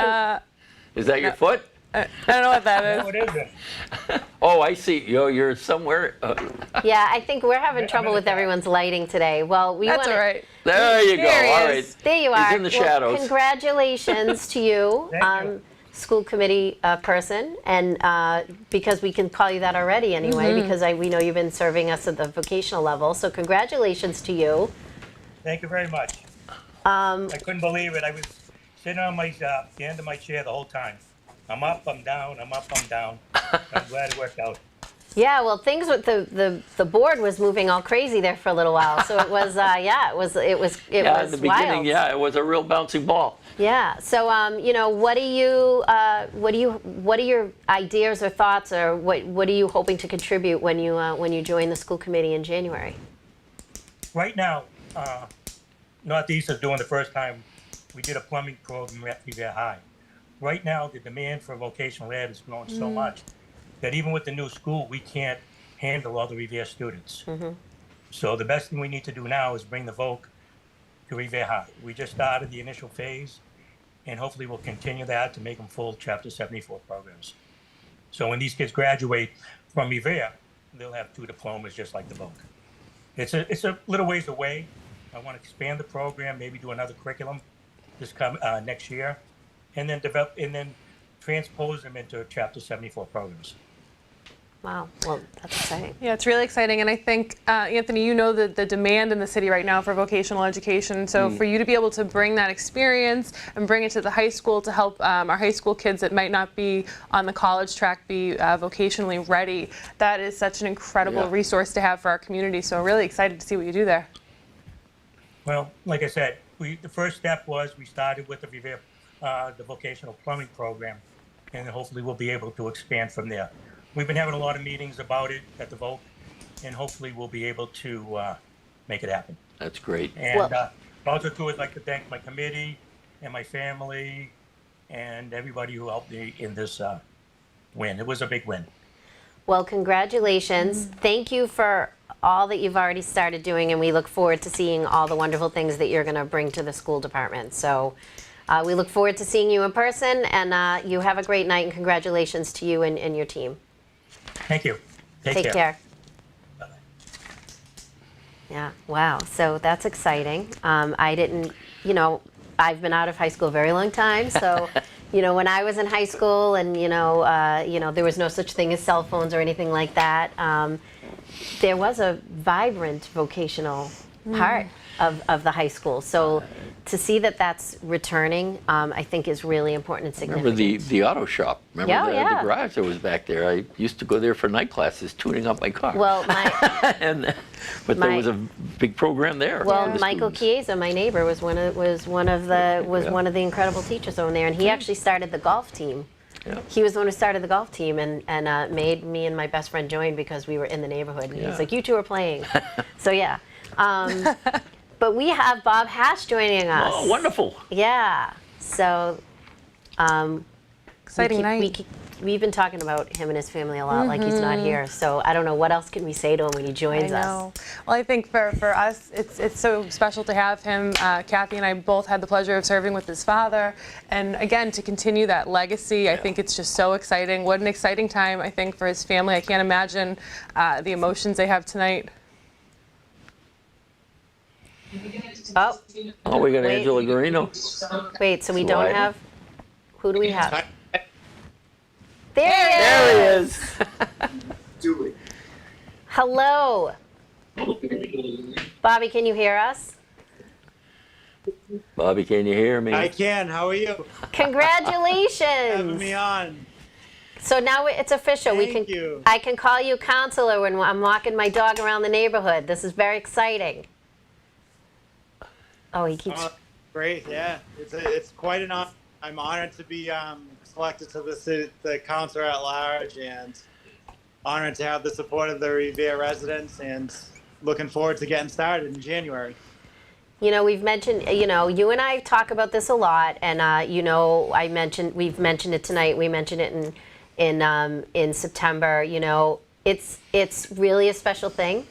is that your foot? I don't know what that is. What is it? Oh, I see. You're somewhere. yeah, I think we're having trouble with everyone's lighting today. Well, we That's want all right. There you go. There he All is. right. There you are. He's in the Well, shadows. Congratulations to you, Thank you. school committee person, and because we can call you that already anyway, because we know you've been serving us at the vocational level. So congratulations to you. Thank you very much. I couldn't believe it. I was sitting on my the end of my chair the whole time. I'm up, I'm down, I'm up, I'm down. I'm glad it worked out. Yeah, well, things with the board was moving all crazy there for a little while. So it was, yeah, it was Yeah, in the beginning, wild. yeah, it was a real bouncing ball. Yeah. So, you know, what are your ideas or thoughts, or what are you hoping to contribute when you join the school committee in January? Right now, Northeast is doing the first time we did a plumbing program at Revere High. Right now, the demand for vocational ed is growing so much that even with the new school, we can't handle all the Revere students. So the best thing we need to do now is bring the voc to Revere High. We just started the initial phase, and hopefully we'll continue that to make them full Chapter 74 programs. So when these kids graduate from Revere, they'll have 2 diplomas just like the voc. It's a little ways away. I want to expand the program, maybe do another curriculum next year, and then transpose them into Chapter 74 programs. Wow. Well, that's exciting. Yeah, it's really exciting. And I think, Anthony, you know the demand in the city right now for vocational education. So for you to be able to bring that experience and bring it to the high school to help our high school kids that might not be on the college track be vocationally ready, that is such an incredible resource to have for our community. So really excited to see what you do there. Well, like I said, the first step was we started with the Revere, the vocational plumbing program, and hopefully we'll be able to expand from there. We've been having a lot of meetings about it at the voc, and hopefully we'll be able to make it happen. That's great. And also too, I'd like to thank my committee and my family and everybody who helped me in this win. It was a big win. Well, congratulations. Thank you for all that you've already started doing, and we look forward to seeing all the wonderful things that you're going to bring to the school department. So we look forward to seeing you in person, and you have a great night, and congratulations to you and your team. Thank you. Take care. Yeah, wow. So that's exciting. I didn't, you know, I've been out of high school a very long time. So, you know, when I was in high school and, you know, there was no such thing as cell phones or anything like that. There was a vibrant vocational part of the high school. So to see that that's returning, I think is really important and significant. Remember the auto shop? Remember Yeah, the garage that was back there? I used to go there for night classes, tuning up my car. Well, but there was a big program there. Well, for the Michael students. Chiesa, my neighbor, was one of the incredible teachers over there, and he actually started the golf team. Yeah. He was the one who started the golf team and made me and my best friend join because we were in the neighborhood. And Yeah. he's like, "You two are playing," so yeah. But we have Bob H joining us. Oh, wonderful. Yeah. So. Exciting night. We've been talking about him and his family a lot, like he's not here. So I don't know what else can we say to him when he joins I us. know. Well, I think for us, it's so special to have him. Kathy and I both had the pleasure of serving with his father. And again, to continue that legacy, I think it's just so exciting. What an exciting time, I think, for his family. I can't imagine the emotions they have tonight. Oh, we got Wait. Angela Areno. wait, so we So don't I- have, who do we have? There he is. Hello. Bobby, can you hear us? Bobby, can you hear me? I can. How are you? Congratulations. Having me on. So now it's official. Thank you. I can call you counselor when I'm walking my dog around the neighborhood. This is very exciting. Oh, he keeps. Great. Yeah, it's quite an honor. I'm honored to be selected to the councilor at large, and honored to have the support of the Revere residents, and looking forward to getting started in January. You know, we've mentioned, you know, you and I talk about this a lot, and you know, we've mentioned it tonight. We mentioned it in September. You know, it's really a special thing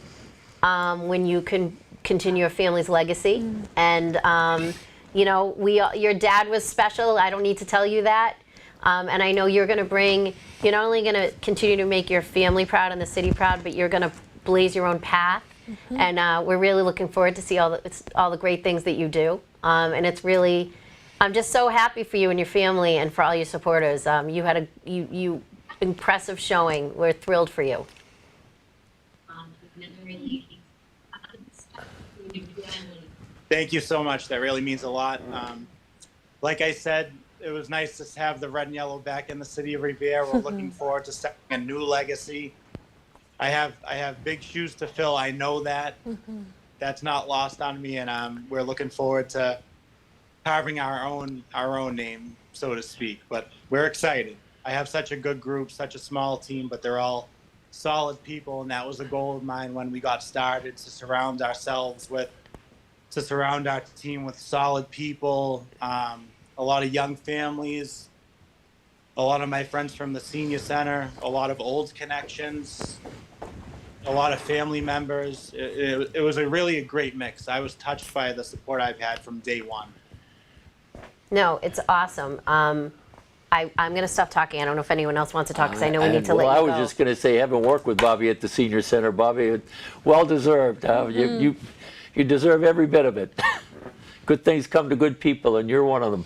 when you can continue a family's legacy. And you know, your dad was special. I don't need to tell you that. And I know you're going to you're not only going to continue to make your family proud and the city proud, but you're going to blaze your own path. And we're really looking forward to see all the great things that you do. And it's really, I'm just so happy for you and your family and for all your supporters. You had you impressive showing. We're thrilled for you. Thank you so much. That really means a lot. Like I said, it was nice to have the red and yellow back in the city of Revere. We're looking forward to starting a new legacy. I have big shoes to fill. I know that. That's not lost on me, and we're looking forward to carving our own name, so to speak. But we're excited. I have such a good group, such a small team, but they're all solid people, and that was a goal of mine when we got started, to surround our team with solid people, a lot of young families, a lot of my friends from the senior center, a lot of old connections, a lot of family members. It was really a great mix. I was touched by the support I've had from day one. No, it's awesome. I'm going to stop talking. I don't know if anyone else wants to talk because I know we need to let you go. I was just going to say, having worked with Bobby at the senior center, Bobby, well deserved. You deserve every bit of it. Good things come to good people, and you're one of them.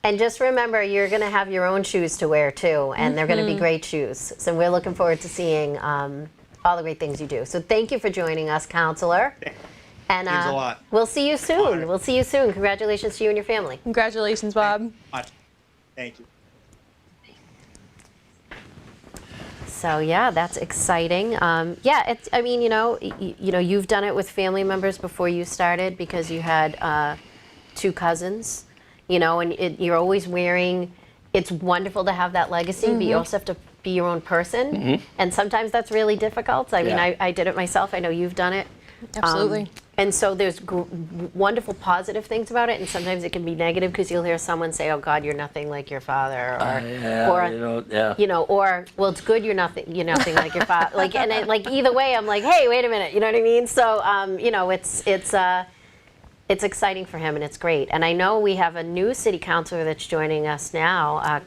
And just remember, you're going to have your own shoes to wear too, and they're going to be great shoes. So we're looking forward to seeing all the great things you do. So thank you for joining us, Counselor. And Means a lot. we'll see you soon. We'll see you soon. Congratulations to you and your family. Congratulations, Bob. Thank you. So yeah, that's exciting. Yeah, it's. I mean, you know, you've done it with family members before you started because you had 2 cousins. You know, and you're always wearing. It's wonderful to have that legacy, but you also have to be your own person, and sometimes that's really difficult. I mean, I did it myself. I know you've done it. Absolutely. And so there's wonderful positive things about it, and sometimes it can be negative because you'll hear someone say, "Oh God, you're nothing like your father," or "Well, it's good you're nothing like your father." Like, and like either way, I'm like, "Hey, wait a minute," you know what I mean? So, you know, it's exciting for him, and it's great. And I know we have a new city councilor that's joining us now,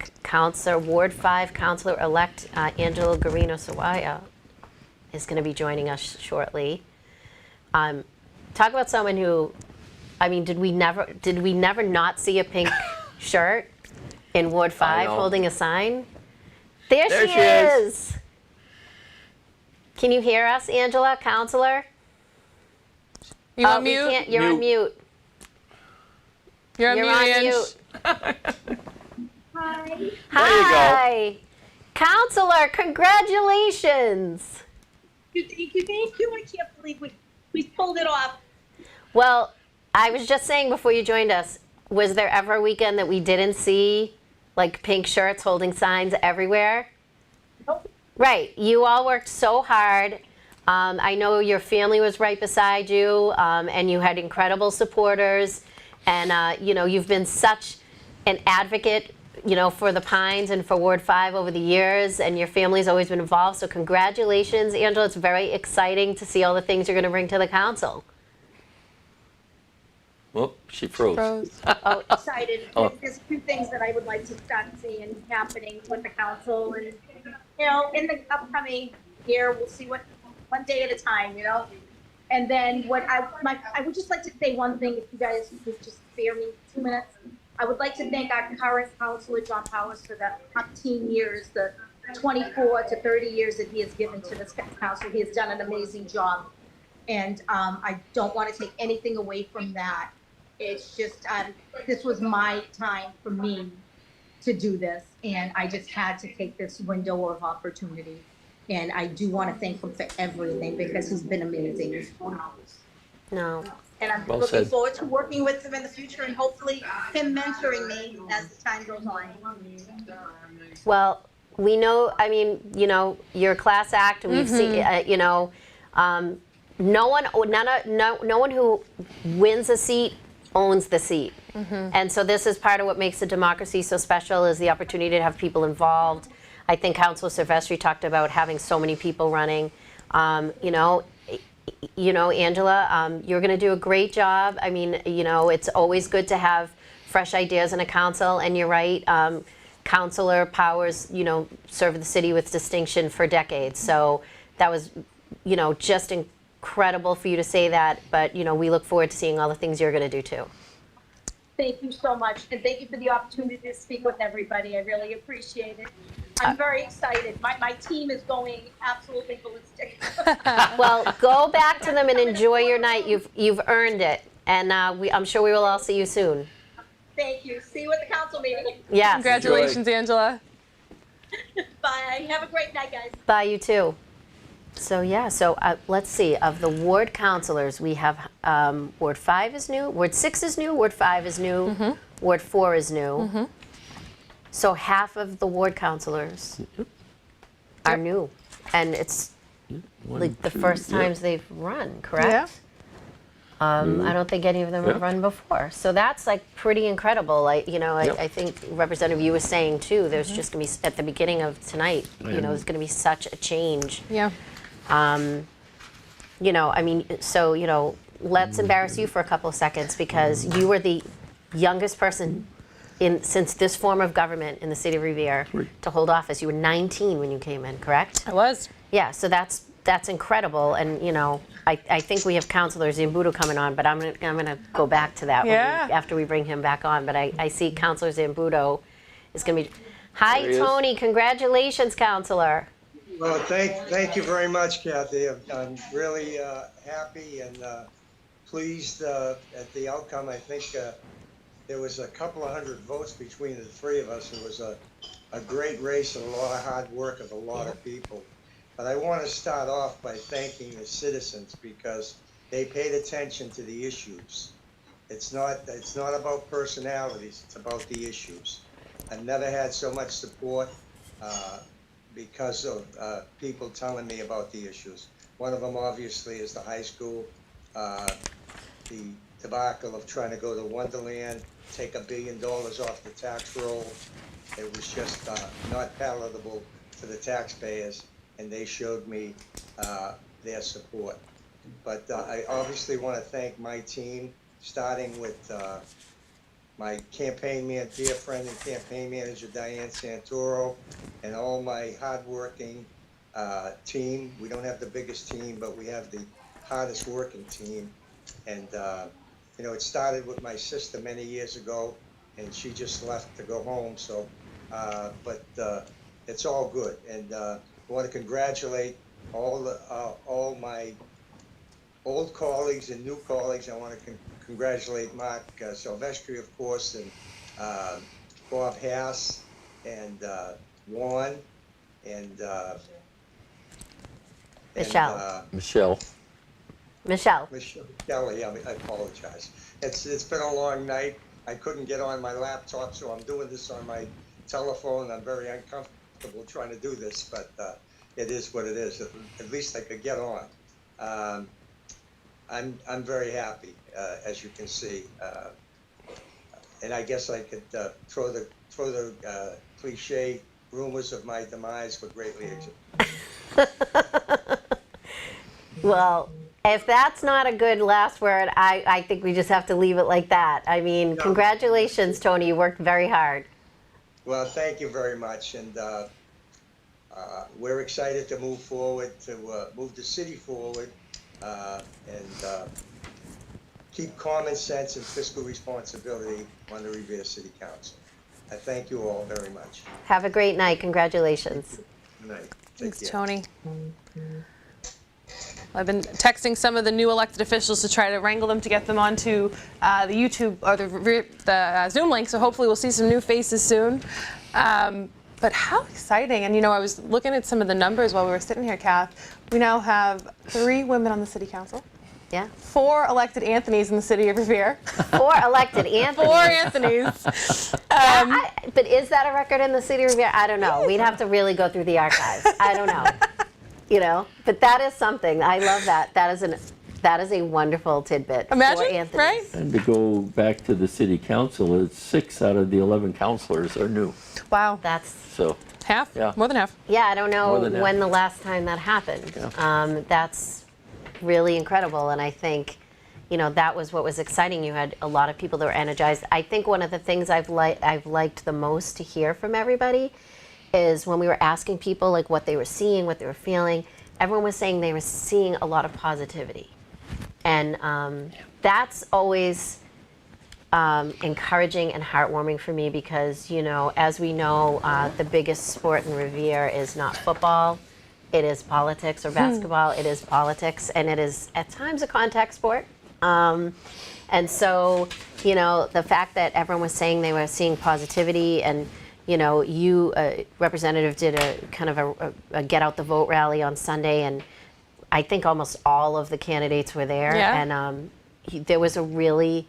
Ward 5 Councilor-elect Angelo Garino-Sawaya is going to be joining us shortly. Talk about someone who, I mean, did we never not see a pink shirt in Ward 5 holding a sign? There she is. Can you hear us, Angela, Counselor? You on mute? Can't. You're on mute. You're on mute. Hi. Hi. Counselor, congratulations. Thank you. I can't believe we pulled it off. Well, I was just saying before you joined us, was there ever a weekend that we didn't see like pink shirts holding signs everywhere? Nope. Right. You all worked so hard. I know your family was right beside you, and you had incredible supporters. And, you know, you've been such an advocate, you know, for the Pines and for Ward 5 over the years, and your family's always been involved. So congratulations, Angela. It's very exciting to see all the things you're going to bring to the council. Whoop, she froze. Excited. There's a few things that I would like to start seeing happening with the council, and you know, in the upcoming year, we'll see one day at a time, you know. And then I would just like to say one thing, if you guys would just spare me 2 minutes. I would like to thank our current councilor, John Powers, for the 15 years, the 24 to 30 years that he has given to this council. He has done an amazing job. And I don't want to take anything away from that. It's just, this was my time for me to do this. And I just had to take this window of opportunity. And I do want to thank him for everything because he's been amazing. No. And I'm Well looking said. forward to working with him in the future and hopefully him mentoring me as the time goes on. Well, we know, I mean, you know, you're a class act. We've seen, you know, no one who wins a seat owns the seat. And so this is part of what makes the democracy so special, is the opportunity to have people involved. I think Councilor Silvestri talked about having so many people running. Angela, you're going to do a great job. I mean, it's always good to have fresh ideas in a council, and you're right. Councilor Powers, served the city with distinction for decades. So that was, just incredible for you to say that. But, we look forward to seeing all the things you're going to do too. Thank you so much, and thank you for the opportunity to speak with everybody. I really appreciate it. I'm very excited. My team is going absolutely ballistic. Well, go back to them and enjoy your night. You've earned it, and I'm sure we will all see you soon. Thank you. See you at the council meeting. Yes. Congratulations, Angela. Bye. Have a great night, guys. Bye, you too. So let's see. Of the ward councilors, we have Ward 5 is new, Ward 6 is new, Ward 5 is new, Ward 4 is new. So half of the ward councilors are new, and it's like the first times they've run, correct? Yeah. I don't think any of them have run before. So that's like pretty incredible. I think Representative, you were saying too, there's just going to be, at the beginning of tonight, there's going to be such a change. Yeah. Let's embarrass you for a couple of seconds, because you were the youngest person since this form of government in the city of Revere to hold office. You were 19 when you came in, correct? I was. Yeah, so that's incredible, and I think we have Councilor Zambudo coming on, but I'm gonna go back to that after we bring him back on. But I see Councilor Zambudo is gonna be. Hi, Tony. Congratulations, Councilor. Well, thank you very much, Kathy. I'm really happy and pleased at the outcome. I think there was a couple of hundred votes between the three of us. It was a great race and a lot of hard work of a lot of people. But I want to start off by thanking the citizens, because they paid attention to the issues. It's not about personalities, it's about the issues. I've never had so much support because of people telling me about the issues. One of them obviously is the high school, the debacle of trying to go to Wonderland, take $1 billion off the tax roll. It was just not palatable to the taxpayers, and they showed me their support. But I obviously want to thank my team, starting with my dear friend and campaign manager, Diane Santoro, and all my hardworking team. We don't have the biggest team, but we have the hardest working team. And, it started with my sister many years ago, and she just left to go home. So, but it's all good. And I want to congratulate all my old colleagues and new colleagues. I want to congratulate Mark Silvestri, of course, and Bob Hass, and Juan, and Michelle. Michelle Kelly, I apologize. It's been a long night. I couldn't get on my laptop, so I'm doing this on my telephone. I'm very uncomfortable trying to do this, but it is what it is. At least I could get on. I'm very happy, as you can see, and I guess I could throw the cliche rumors of my demise were greatly exaggerated. Well, if that's not a good last word, I think we just have to leave it like that. I mean, congratulations, Tony. You worked very hard. Well, thank you very much, and we're excited to move forward, to move the city forward, and keep common sense and fiscal responsibility on the Revere City Council. I thank you all very much. Have a great night. Congratulations. Good night. Thanks, Tony. I've been texting some of the new elected officials to try to wrangle them to get them onto the YouTube or the Zoom link, so hopefully we'll see some new faces soon. But how exciting. And I was looking at some of the numbers while we were sitting here, Kath. We now have 3 women on the city council. Yeah. 4 elected Anthonys in the city of Revere. 4 elected Anthonys. 4 Anthonys. But is that a record in the city of Revere? I don't know. We'd have to really go through the archives. I don't know. But that is something. I love that. That is That is a wonderful tidbit for Imagine, Anthony. right? And to go back to the city council, it's 6 out of the 11 councilors are new. Wow. That's So, half, yeah. more than half. Yeah, I don't know More than that. when the last time that happened. Yeah. That's really incredible, and I think, you know, that was what was exciting. You had a lot of people that were energized. I think one of the things I've liked the most to hear from everybody is when we were asking people like what they were seeing, what they were feeling. Everyone was saying they were seeing a lot of positivity, and that's always encouraging and heartwarming for me because, you know, as we know, the biggest sport in Revere is not football. It is politics or basketball. It is politics, and it is at times a contact sport. And so, you know, the fact that everyone was saying they were seeing positivity, and, you know, you, Representative, did a kind of a get out the vote rally on Sunday, and I think almost all of the candidates were there. Yeah. And there was a really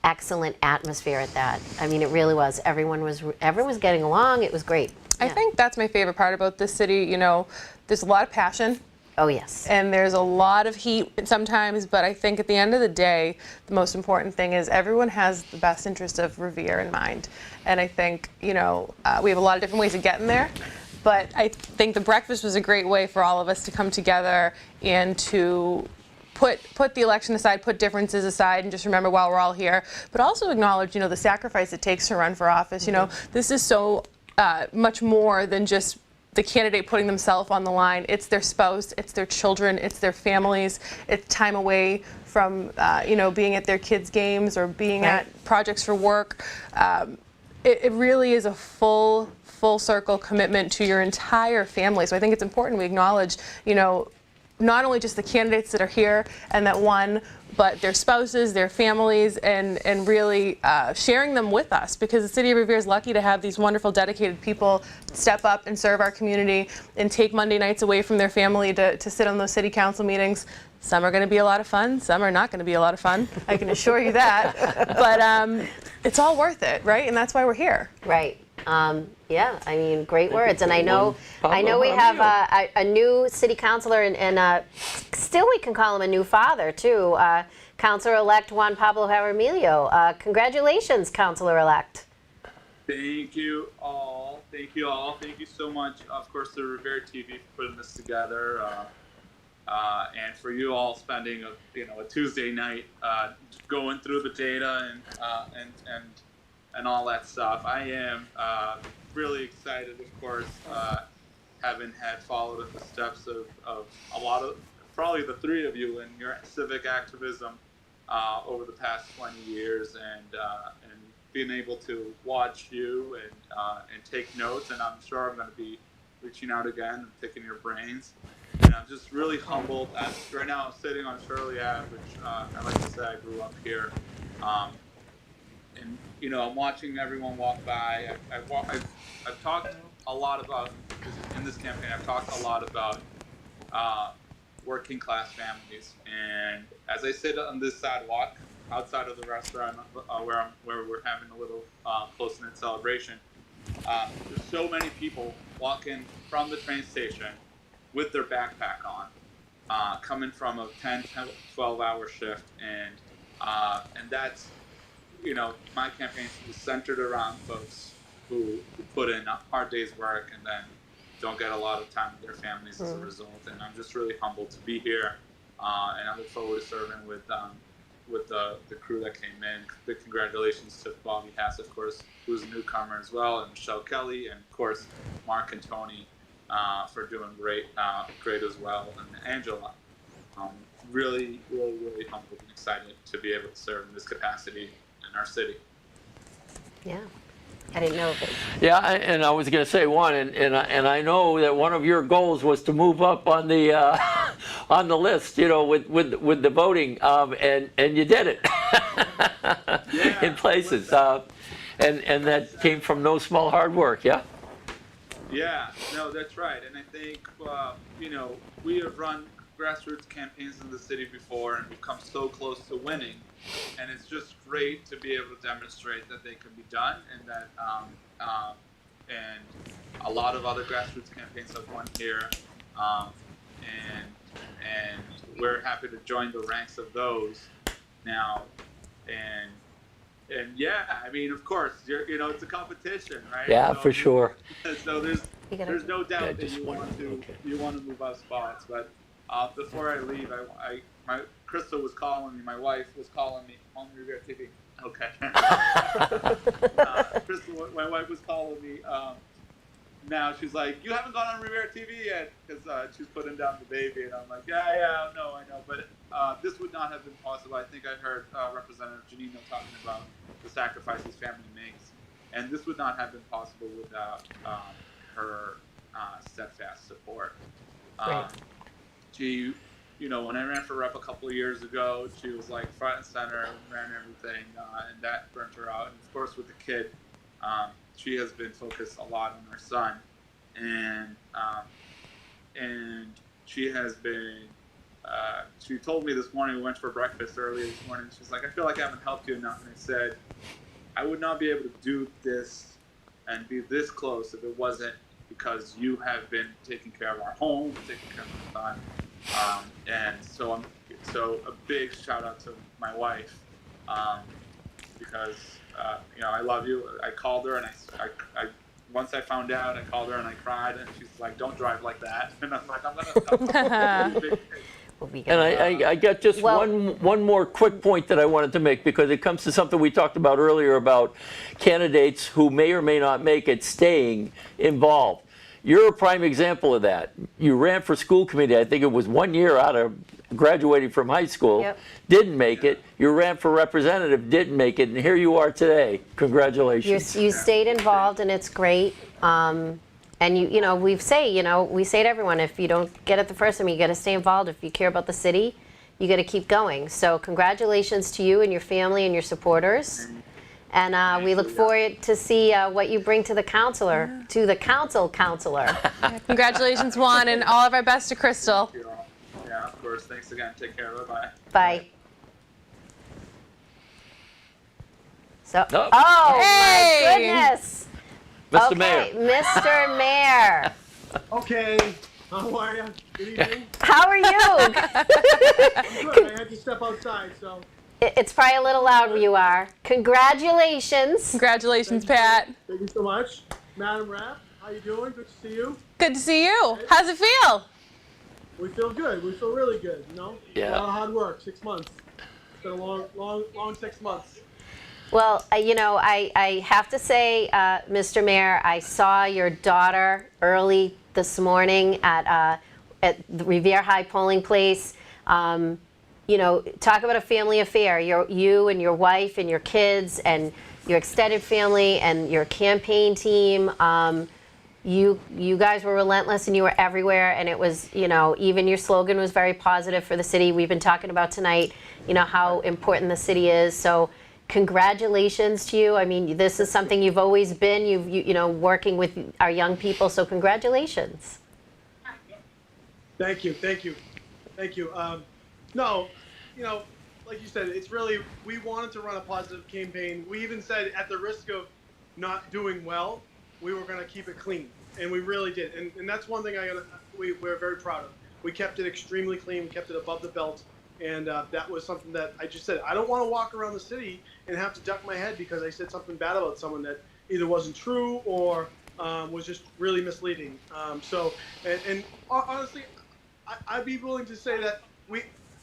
excellent atmosphere at that. I mean, it really was. Everyone was getting along. It was great. I think that's my favorite part about this city. You know, there's a lot of passion. Oh, yes. And there's a lot of heat sometimes, but I think at the end of the day, the most important thing is everyone has the best interest of Revere in mind. And I think, you know, we have a lot of different ways of getting there, but I think the breakfast was a great way for all of us to come together and to put the election aside, put differences aside, and just remember while we're all here, but also acknowledge, you know, the sacrifice it takes to run for office. You know, this is so much more than just the candidate putting themselves on the line. It's their spouse, it's their children, it's their families, it's time away from, you know, being at their kids' games or being at projects for work. It really is a full circle commitment to your entire family. So I think it's important we acknowledge, you know, not only just the candidates that are here and that won, but their spouses, their families, and really sharing them with us, because the city of Revere is lucky to have these wonderful, dedicated people step up and serve our community and take Monday nights away from their family to sit on those city council meetings. Some are going to be a lot of fun, some are not going to be a lot of fun, I can assure you that, but it's all worth it, right? And that's why we're here. Right. Yeah, I mean, great words. And I know we have a new city councilor, and still we can call him a new father, too. Councilor-elect Juan Pablo Jaramillo. Congratulations, Councilor-elect. Thank you all. Thank you all. Thank you so much, of course, to Revere TV for putting this together, and for you all spending a Tuesday night going through the data and all that stuff. I am really excited, of course, having had followed in the steps of a lot of, probably the three of you in your civic activism over the past 20 years, and being able to watch you and take notes. And I'm sure I'm going to be reaching out again and picking your brains. And I'm just really humbled. Right now I'm sitting on Shirley Ave, which I like to say I grew up here. And you know, I'm watching everyone walk by. I've talked a lot about, in this campaign, I've talked a lot about working class families. And as I sit on this sidewalk outside of the restaurant where we're having a little close-knit celebration, there's so many people walking from the train station with their backpack on, coming from a 10, 12-hour shift, and that's, you know, my campaign is centered around folks who put in a hard day's work and then don't get a lot of time with their families as a result. And I'm just really humbled to be here, and I look forward to serving with the crew that came in. Big congratulations to Bobby H, of course, who's a newcomer as well, and Michelle Kelly, and of course Mark and Tony for doing great as well, and Angela. Really humbled and excited to be able to serve in this capacity in our city. Yeah, I didn't know of it. Yeah, and I was going to say one, and I know that one of your goals was to move up on the on the list, you know, with the voting, and you did it in places, and that came from no small hard work. Yeah. Yeah, no, that's right, and I think you know, we have run grassroots campaigns in the city before, and we've come so close to winning, and it's just great to be able to demonstrate that they can be done, and that and a lot of other grassroots campaigns have won here, and we're happy to join the ranks of those now, and yeah, I mean, of course, it's a competition, right? Yeah, So, for sure. So there's no doubt that you want to move up spots. But before I leave, Crystal was calling me. My wife was calling me on Revere TV. Okay. Crystal, my wife was calling me. Now she's like, you haven't gone on Revere TV yet, because she's putting down the baby, and I'm like, yeah, no, I know, but this would not have been possible. I think I heard Representative Janino talking about the sacrifices family makes, and this would not have been possible without her steadfast support. She, when I ran for rep a couple of years ago, she was like front and center, ran everything, and that burnt her out. And of course, with the kid, she has been focused a lot on her son, and she has been. She told me this morning, we went for breakfast earlier this morning. She's like, I feel like I haven't helped you enough, and I said, I would not be able to do this and be this close if it wasn't because you have been taking care of our home, taking care of our son, and so a big shout out to my wife, because. I love you. I called her, and I once I found out, I called her and I cried, and she's like, "Don't drive like that." And I'm like, "I'm gonna." And I got just one more quick point that I wanted to make, because it comes to something we talked about earlier about candidates who may or may not make it staying involved. You're a prime example of that. You ran for school committee. I think it was 1 year out of graduating from high school. Didn't make it. You ran for representative, didn't make it, and here you are today. Congratulations. You stayed involved, and it's great. And we say to everyone, if you don't get it the first time, you got to stay involved. If you care about the city, you got to keep going. So congratulations to you and your family and your supporters. And we look forward to see what you bring to the counselor. Congratulations, Juan, and all of our best to Crystal. Yeah, of course. Thanks again. Take care. Bye-bye. Bye. So, Oh. My goodness. Mr. Okay, Mayor. Mr. Mayor. Okay, how are you? Good evening. How are you? I'm good. I had to step outside, so. It's probably a little loud where you are. Congratulations. Congratulations, Pat. Thank you so much. Madam Rep, how you doing? Good to see you. Good to see you. How's it feel? We feel good. We feel really good, Yeah. A lot of hard work, 6 months. It's been a long 6 months. Well, I have to say, Mr. Mayor, I saw your daughter early this morning at the Revere High polling place. Talk about a family affair. You and your wife and your kids and your extended family and your campaign team. You guys were relentless, and you were everywhere, and it was, even your slogan was very positive for the city. We've been talking about tonight, how important the city is. So congratulations to you. I mean, this is something you've always been, working with our young people. So congratulations. Thank you. No, like you said, it's really, we wanted to run a positive campaign. We even said at the risk of not doing well, we were going to keep it clean, and we really did. And that's one thing we're very proud of. We kept it extremely clean. We kept it above the belt, and that was something that I just said. I don't want to walk around the city and have to duck my head because I said something bad about someone that either wasn't true or was just really misleading. And honestly, I'd be willing to say that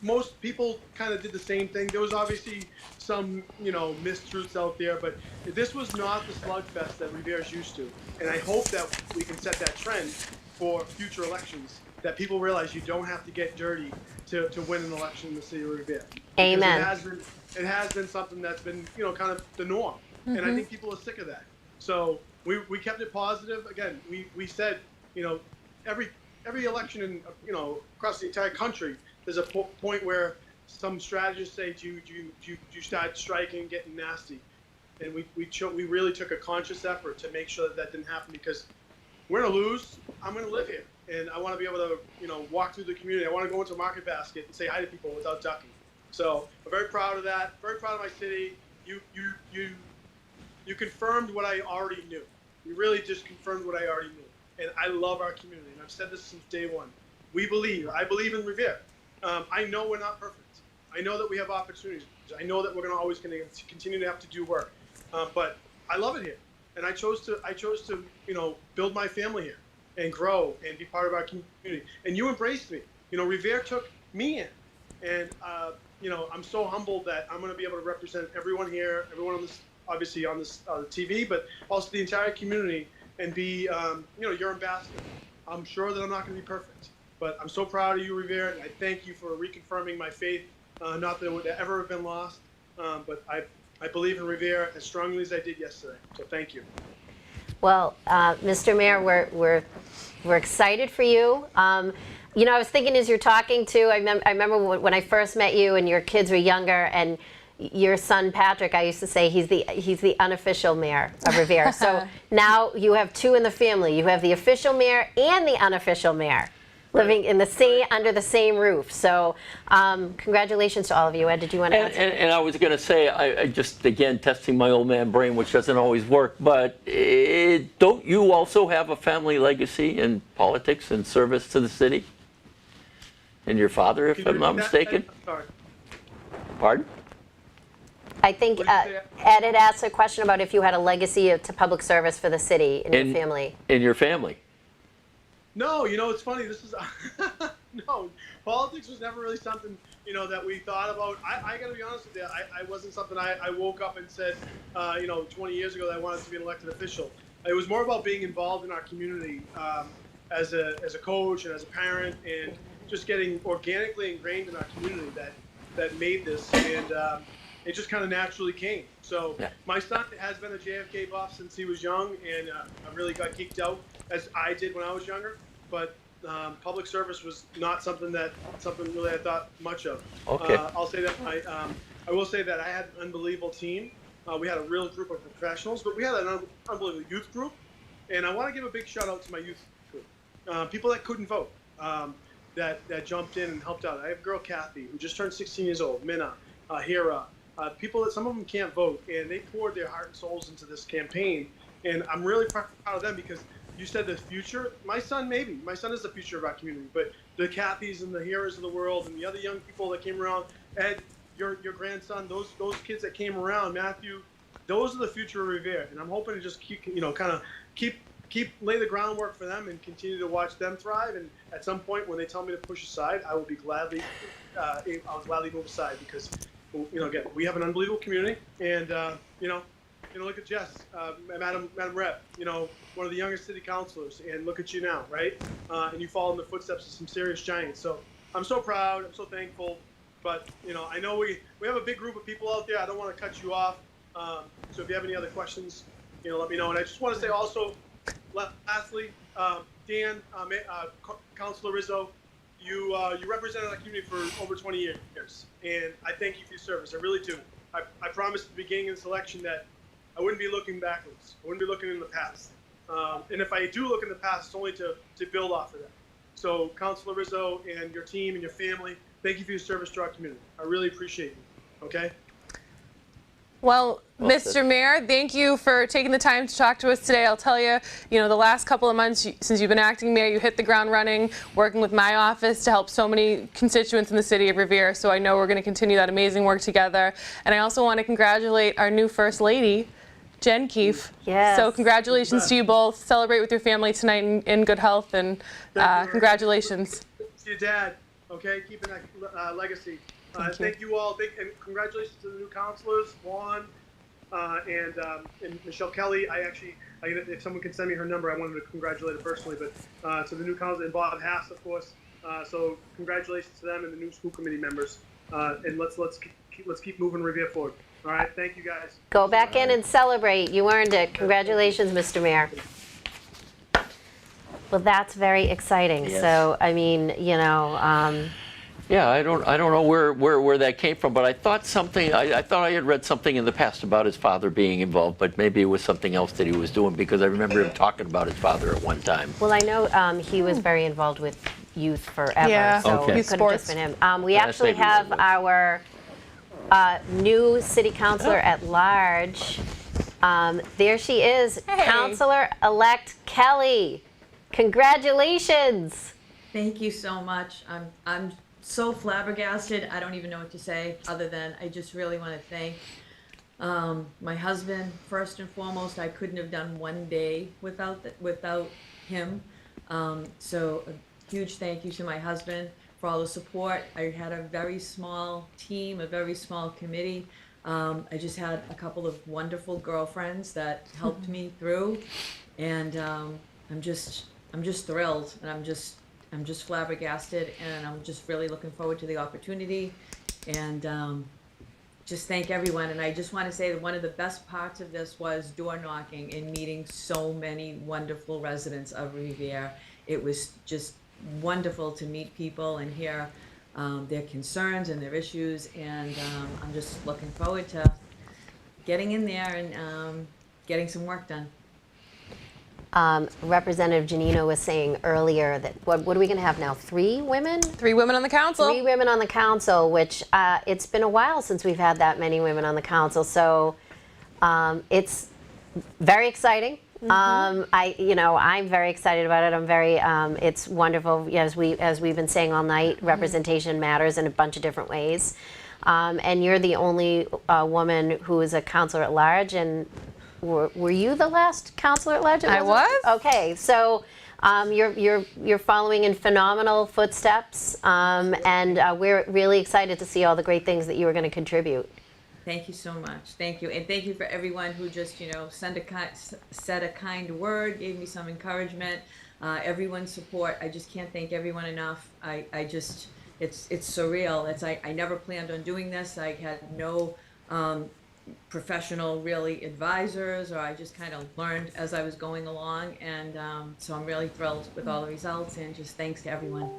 most people kind of did the same thing. There was obviously some, mistruths out there, but this was not the slugfest that Revere's used to. And I hope that we can set that trend for future elections, that people realize you don't have to get dirty to win an election in the city of Revere. Amen. It has been something that's been, kind of the norm. Mm-hmm. And I think people are sick of that. So we kept it positive. Again, we said, every election in, across the entire country, there's a point where some strategists say, do you start striking, getting nasty? And we really took a conscious effort to make sure that didn't happen, because we're going to lose. I'm going to live here. And I want to be able to, walk through the community. I want to go into Market Basket and say hi to people without ducking. So I'm very proud of that. Very proud of my city. You confirmed what I already knew. You really just confirmed what I already knew. And I love our community. And I've said this since day one. I believe in Revere. I know we're not perfect. I know that we have opportunities. I know that we're always going to continue to have to do work. But I love it here, and I chose to build my family here and grow and be part of our community. And you embraced me. Revere took me in, and I'm so humbled that I'm going to be able to represent everyone here, everyone on this, obviously on this TV, but also the entire community, and be your ambassador. I'm sure that I'm not going to be perfect, but I'm so proud of you, Revere, and I thank you for reconfirming my faith. Not that it would ever have been lost, but I believe in Revere as strongly as I did yesterday. So thank you. Well, Mr. Mayor, we're excited for you. I was thinking as you're talking too, I remember when I first met you and your kids were younger, and your son Patrick, I used to say he's the unofficial mayor of Revere. So now you have two in the family. You have the official mayor and the unofficial mayor living in under the same roof. So congratulations to all of you. Ed, did you want to add something? And I was going to say, I just, again, testing my old man brain, which doesn't always work, but don't you also have a family legacy in politics and service to the city? And your father, if I'm not mistaken? Sorry. Pardon? I think Ed had asked a question about if you had a legacy to public service for the city in your family. In your family? No, it's funny. This is no, politics was never really something that we thought about. I got to be honest with you. I wasn't something I woke up and said 20 years ago that I wanted to be an elected official. It was more about being involved in our community as a coach and as a parent, and just getting organically ingrained in our community that made this, and it just kind of naturally came. So my son has been a JFK buff since he was young, and I really got geeked out as I did when I was younger. But public service was not something really I thought much of. Okay. I'll say that I will say that I had an unbelievable team. We had a real group of professionals, but we had an unbelievable youth group. And I want to give a big shout out to my youth group. People that couldn't vote, that jumped in and helped out. I have a girl, Kathy, who just turned 16 years old, Minna, Hira, people that some of them can't vote, and they poured their heart and souls into this campaign. And I'm really proud of them, because you said the future. My son is the future of our community, but the Kathys and the Hiras of the world and the other young people that came around, Ed, your grandson, those kids that came around, Matthew, those are the future of Revere. And I'm hoping to just keep lay the groundwork for them and continue to watch them thrive. And at some point when they tell me to push aside, I will be gladly move aside, because again, we have an unbelievable community, and look at Jess, Madam Rep, one of the youngest city councilors, and look at you now, right? And you follow in the footsteps of some serious giants. So I'm so proud, I'm so thankful, but I know we have a big group of people out there. I don't want to cut you off. So if you have any other questions, let me know. And I just want to say also, lastly, Dan, Councilor Rizzo, you represented our community for over 20 years, and I thank you for your service. I really do. I promised at the beginning of this election that I wouldn't be looking backwards. I wouldn't be looking in the past. And if I do look in the past, it's only to build off of that. So, Councilor Rizzo and your team and your family, thank you for your service to our community. I really appreciate you. Okay? Well, Mr. Mayor, thank you for taking the time to talk to us today. I'll tell you, the last couple of months since you've been acting mayor, you hit the ground running, working with my office to help so many constituents in the city of Revere. So I know we're going to continue that amazing work together. And I also want to congratulate our new First Lady, Jen Keefe. Yes. So congratulations to you both. Celebrate with your family tonight in good health, and congratulations. To your dad, okay? Keeping that legacy. Thank you all. And congratulations to the new councilors, Juan and Michelle Kelly. If someone can send me her number, I wanted to congratulate her personally. But to the new councilor, and Bob Hass, of course. So congratulations to them and the new school committee members. And let's keep moving Revere forward. All right, thank you guys. Go back in and celebrate. You earned it. Congratulations, Mr. Mayor. Well, that's very exciting. Yes. So, I mean, Yeah, I don't know where that came from, but I thought I thought I had read something in the past about his father being involved, but maybe it was something else that he was doing, because I remember him talking about his father at one time. Well, I know he was very involved with youth forever, Yeah, so okay. it could have just been him. We actually maybe have what it was. our new city councilor at large. There she is, Hey. Councilor-elect Kelly. Congratulations. Thank you so much. I'm so flabbergasted. I don't even know what to say other than I just really want to thank my husband first and foremost. I couldn't have done one day without him. So a huge thank you to my husband for all the support. I had a very small team, a very small committee. I just had a couple of wonderful girlfriends that helped me through, and I'm just thrilled, and I'm just flabbergasted, and I'm just really looking forward to the opportunity, and just thank everyone. And I just want to say that one of the best parts of this was door knocking and meeting so many wonderful residents of Revere. It was just wonderful to meet people and hear their concerns and their issues, and I'm just looking forward to getting in there and getting some work done. Representative Janino was saying earlier that, what are we going to have now, 3 women? 3 women on the council. 3 women on the council, which it's been a while since we've had that many women on the council, so it's very exciting. I'm very excited about it. I'm very, it's wonderful, as we've been saying all night, representation matters in a bunch of different ways. And you're the only woman who is a councilor at large, and were you the last councilor at large? I was. Okay, so you're following in phenomenal footsteps, and we're really excited to see all the great things that you are going to contribute. Thank you so much. Thank you. And thank you for everyone who just, said a kind word, gave me some encouragement, everyone's support. I just can't thank everyone enough. It's surreal. I never planned on doing this. I had no professional really advisors, or I just kind of learned as I was going along. And so I'm really thrilled with all the results, and just thanks to everyone.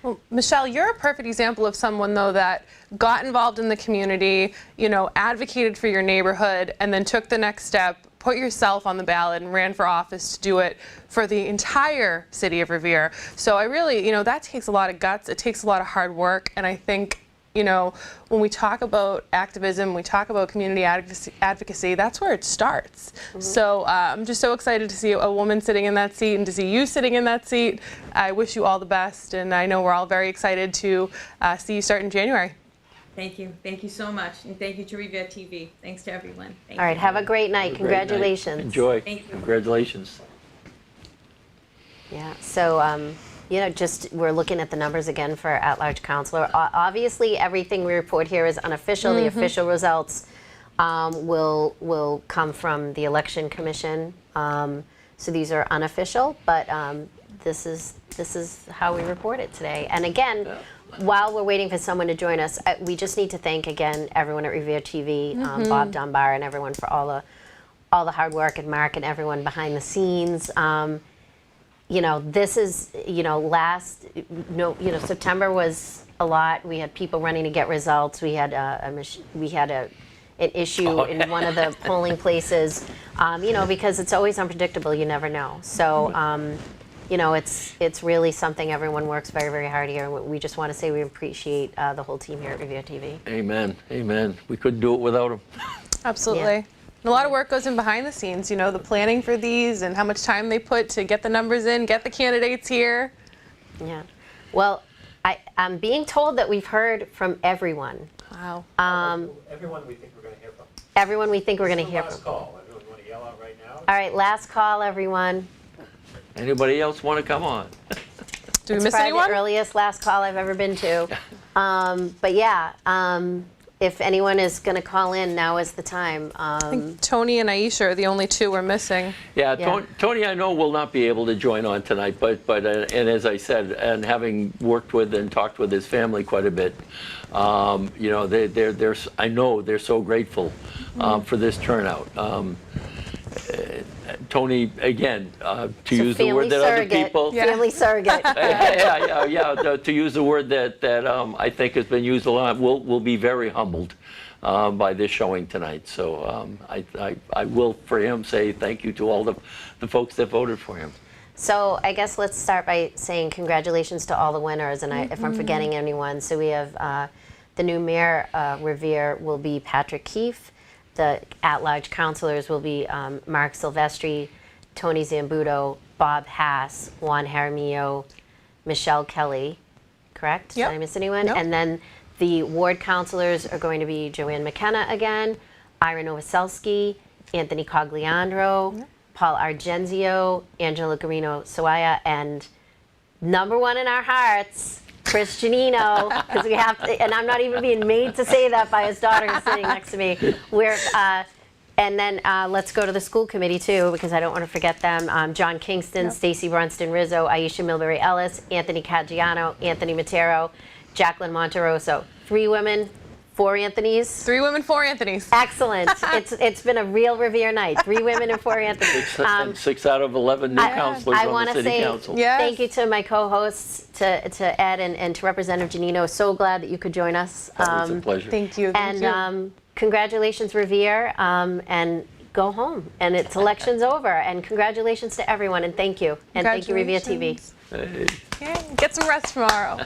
Well, Michelle, you're a perfect example of someone, though, that got involved in the community, advocated for your neighborhood, and then took the next step, put yourself on the ballot, and ran for office to do it for the entire city of Revere. So I really, that takes a lot of guts. It takes a lot of hard work, and I think, when we talk about activism, we talk about community advocacy, that's where it starts. So I'm just so excited to see a woman sitting in that seat and to see you sitting in that seat. I wish you all the best, and I know we're all very excited to see you start in January. Thank you. Thank you so much. And thank you to Revere TV. Thanks to everyone. Thank All right, you. have a great night. Congratulations. Enjoy. Thank you. Congratulations. Yeah, so we're looking at the numbers again for at-large councilor. Obviously, everything we report here is unofficial. The official results will come from the election commission. So these are unofficial, but this is how we report it today. And again, while we're waiting for someone to join us, we just need to thank again everyone at Revere TV, Bob Dunbar, and everyone for all the hard work, and Mark and everyone behind the scenes. This is, September was a lot. We had people running to get results. We had an issue in one of the polling places, because it's always unpredictable. You never know. So, it's really something everyone works very, very hard here. And we just want to say we appreciate the whole team here at Revere TV. Amen. Amen. We couldn't do it without them. Absolutely. Yeah. And a lot of work goes in behind the scenes, the planning for these and how much time they put to get the numbers in, get the candidates here. Yeah. Well, I'm being told that we've heard from everyone. Wow. Everyone we think we're going to hear from. Everyone we think we're going to hear Last from. call. Everyone want to yell out right now? All right, last call, everyone. Anybody else want to come on? Do we It's miss probably anyone? the earliest last call I've ever been to. But yeah, if anyone is going to call in, now is the time. I think Tony and Aisha are the only 2 we're missing. Yeah, Yeah. Tony, I know will not be able to join on tonight, but and as I said, and having worked with and talked with his family quite a bit, they're I know they're so grateful for this turnout. Tony, again, to use the word that other people. Family surrogate. yeah. To use the word that I think has been used a lot, we'll be very humbled by this showing tonight. So I will, for him, say thank you to all the folks that voted for him. So I guess let's start by saying congratulations to all the winners. And if I'm forgetting anyone, so we have the new mayor, Revere, will be Patrick Keefe. The at-large councilors will be Mark Silvestri, Tony Zambuto, Bob Hass, Juan Jaramillo, Michelle Kelly, correct? Yep. Did I miss anyone? Nope. And then the ward councilors are going to be Joanne McKenna again, Ira Novoselsky, Anthony Cogliandro, Paul Argenzio, Angela Garino Sawaya, and number one in our hearts, Chris Janino, because we have to, and I'm not even being made to say that by his daughter who's sitting next to me. And then let's go to the school committee too, because I don't want to forget them. John Kingston, Stacy Brunston Rizzo, Aisha Milbury Ellis, Anthony Caggiano, Anthony Matero, Jacqueline Monteroso. 3 women, 4 Anthonys. 3 women, 4 Anthonys. Excellent. It's been a real Revere night. 3 women and 4 Anthonys. And 6 out of 11 new counselors I on want the to city say council. thank you to my co-hosts, to Ed and to Representative Janino. So glad that you could join us. That was a pleasure. Thank you. Thank you. And congratulations, Revere, and go home. And it's election's over. And congratulations to everyone, and thank you. And thank you, Revere TV. Hey. Yay, get some rest tomorrow.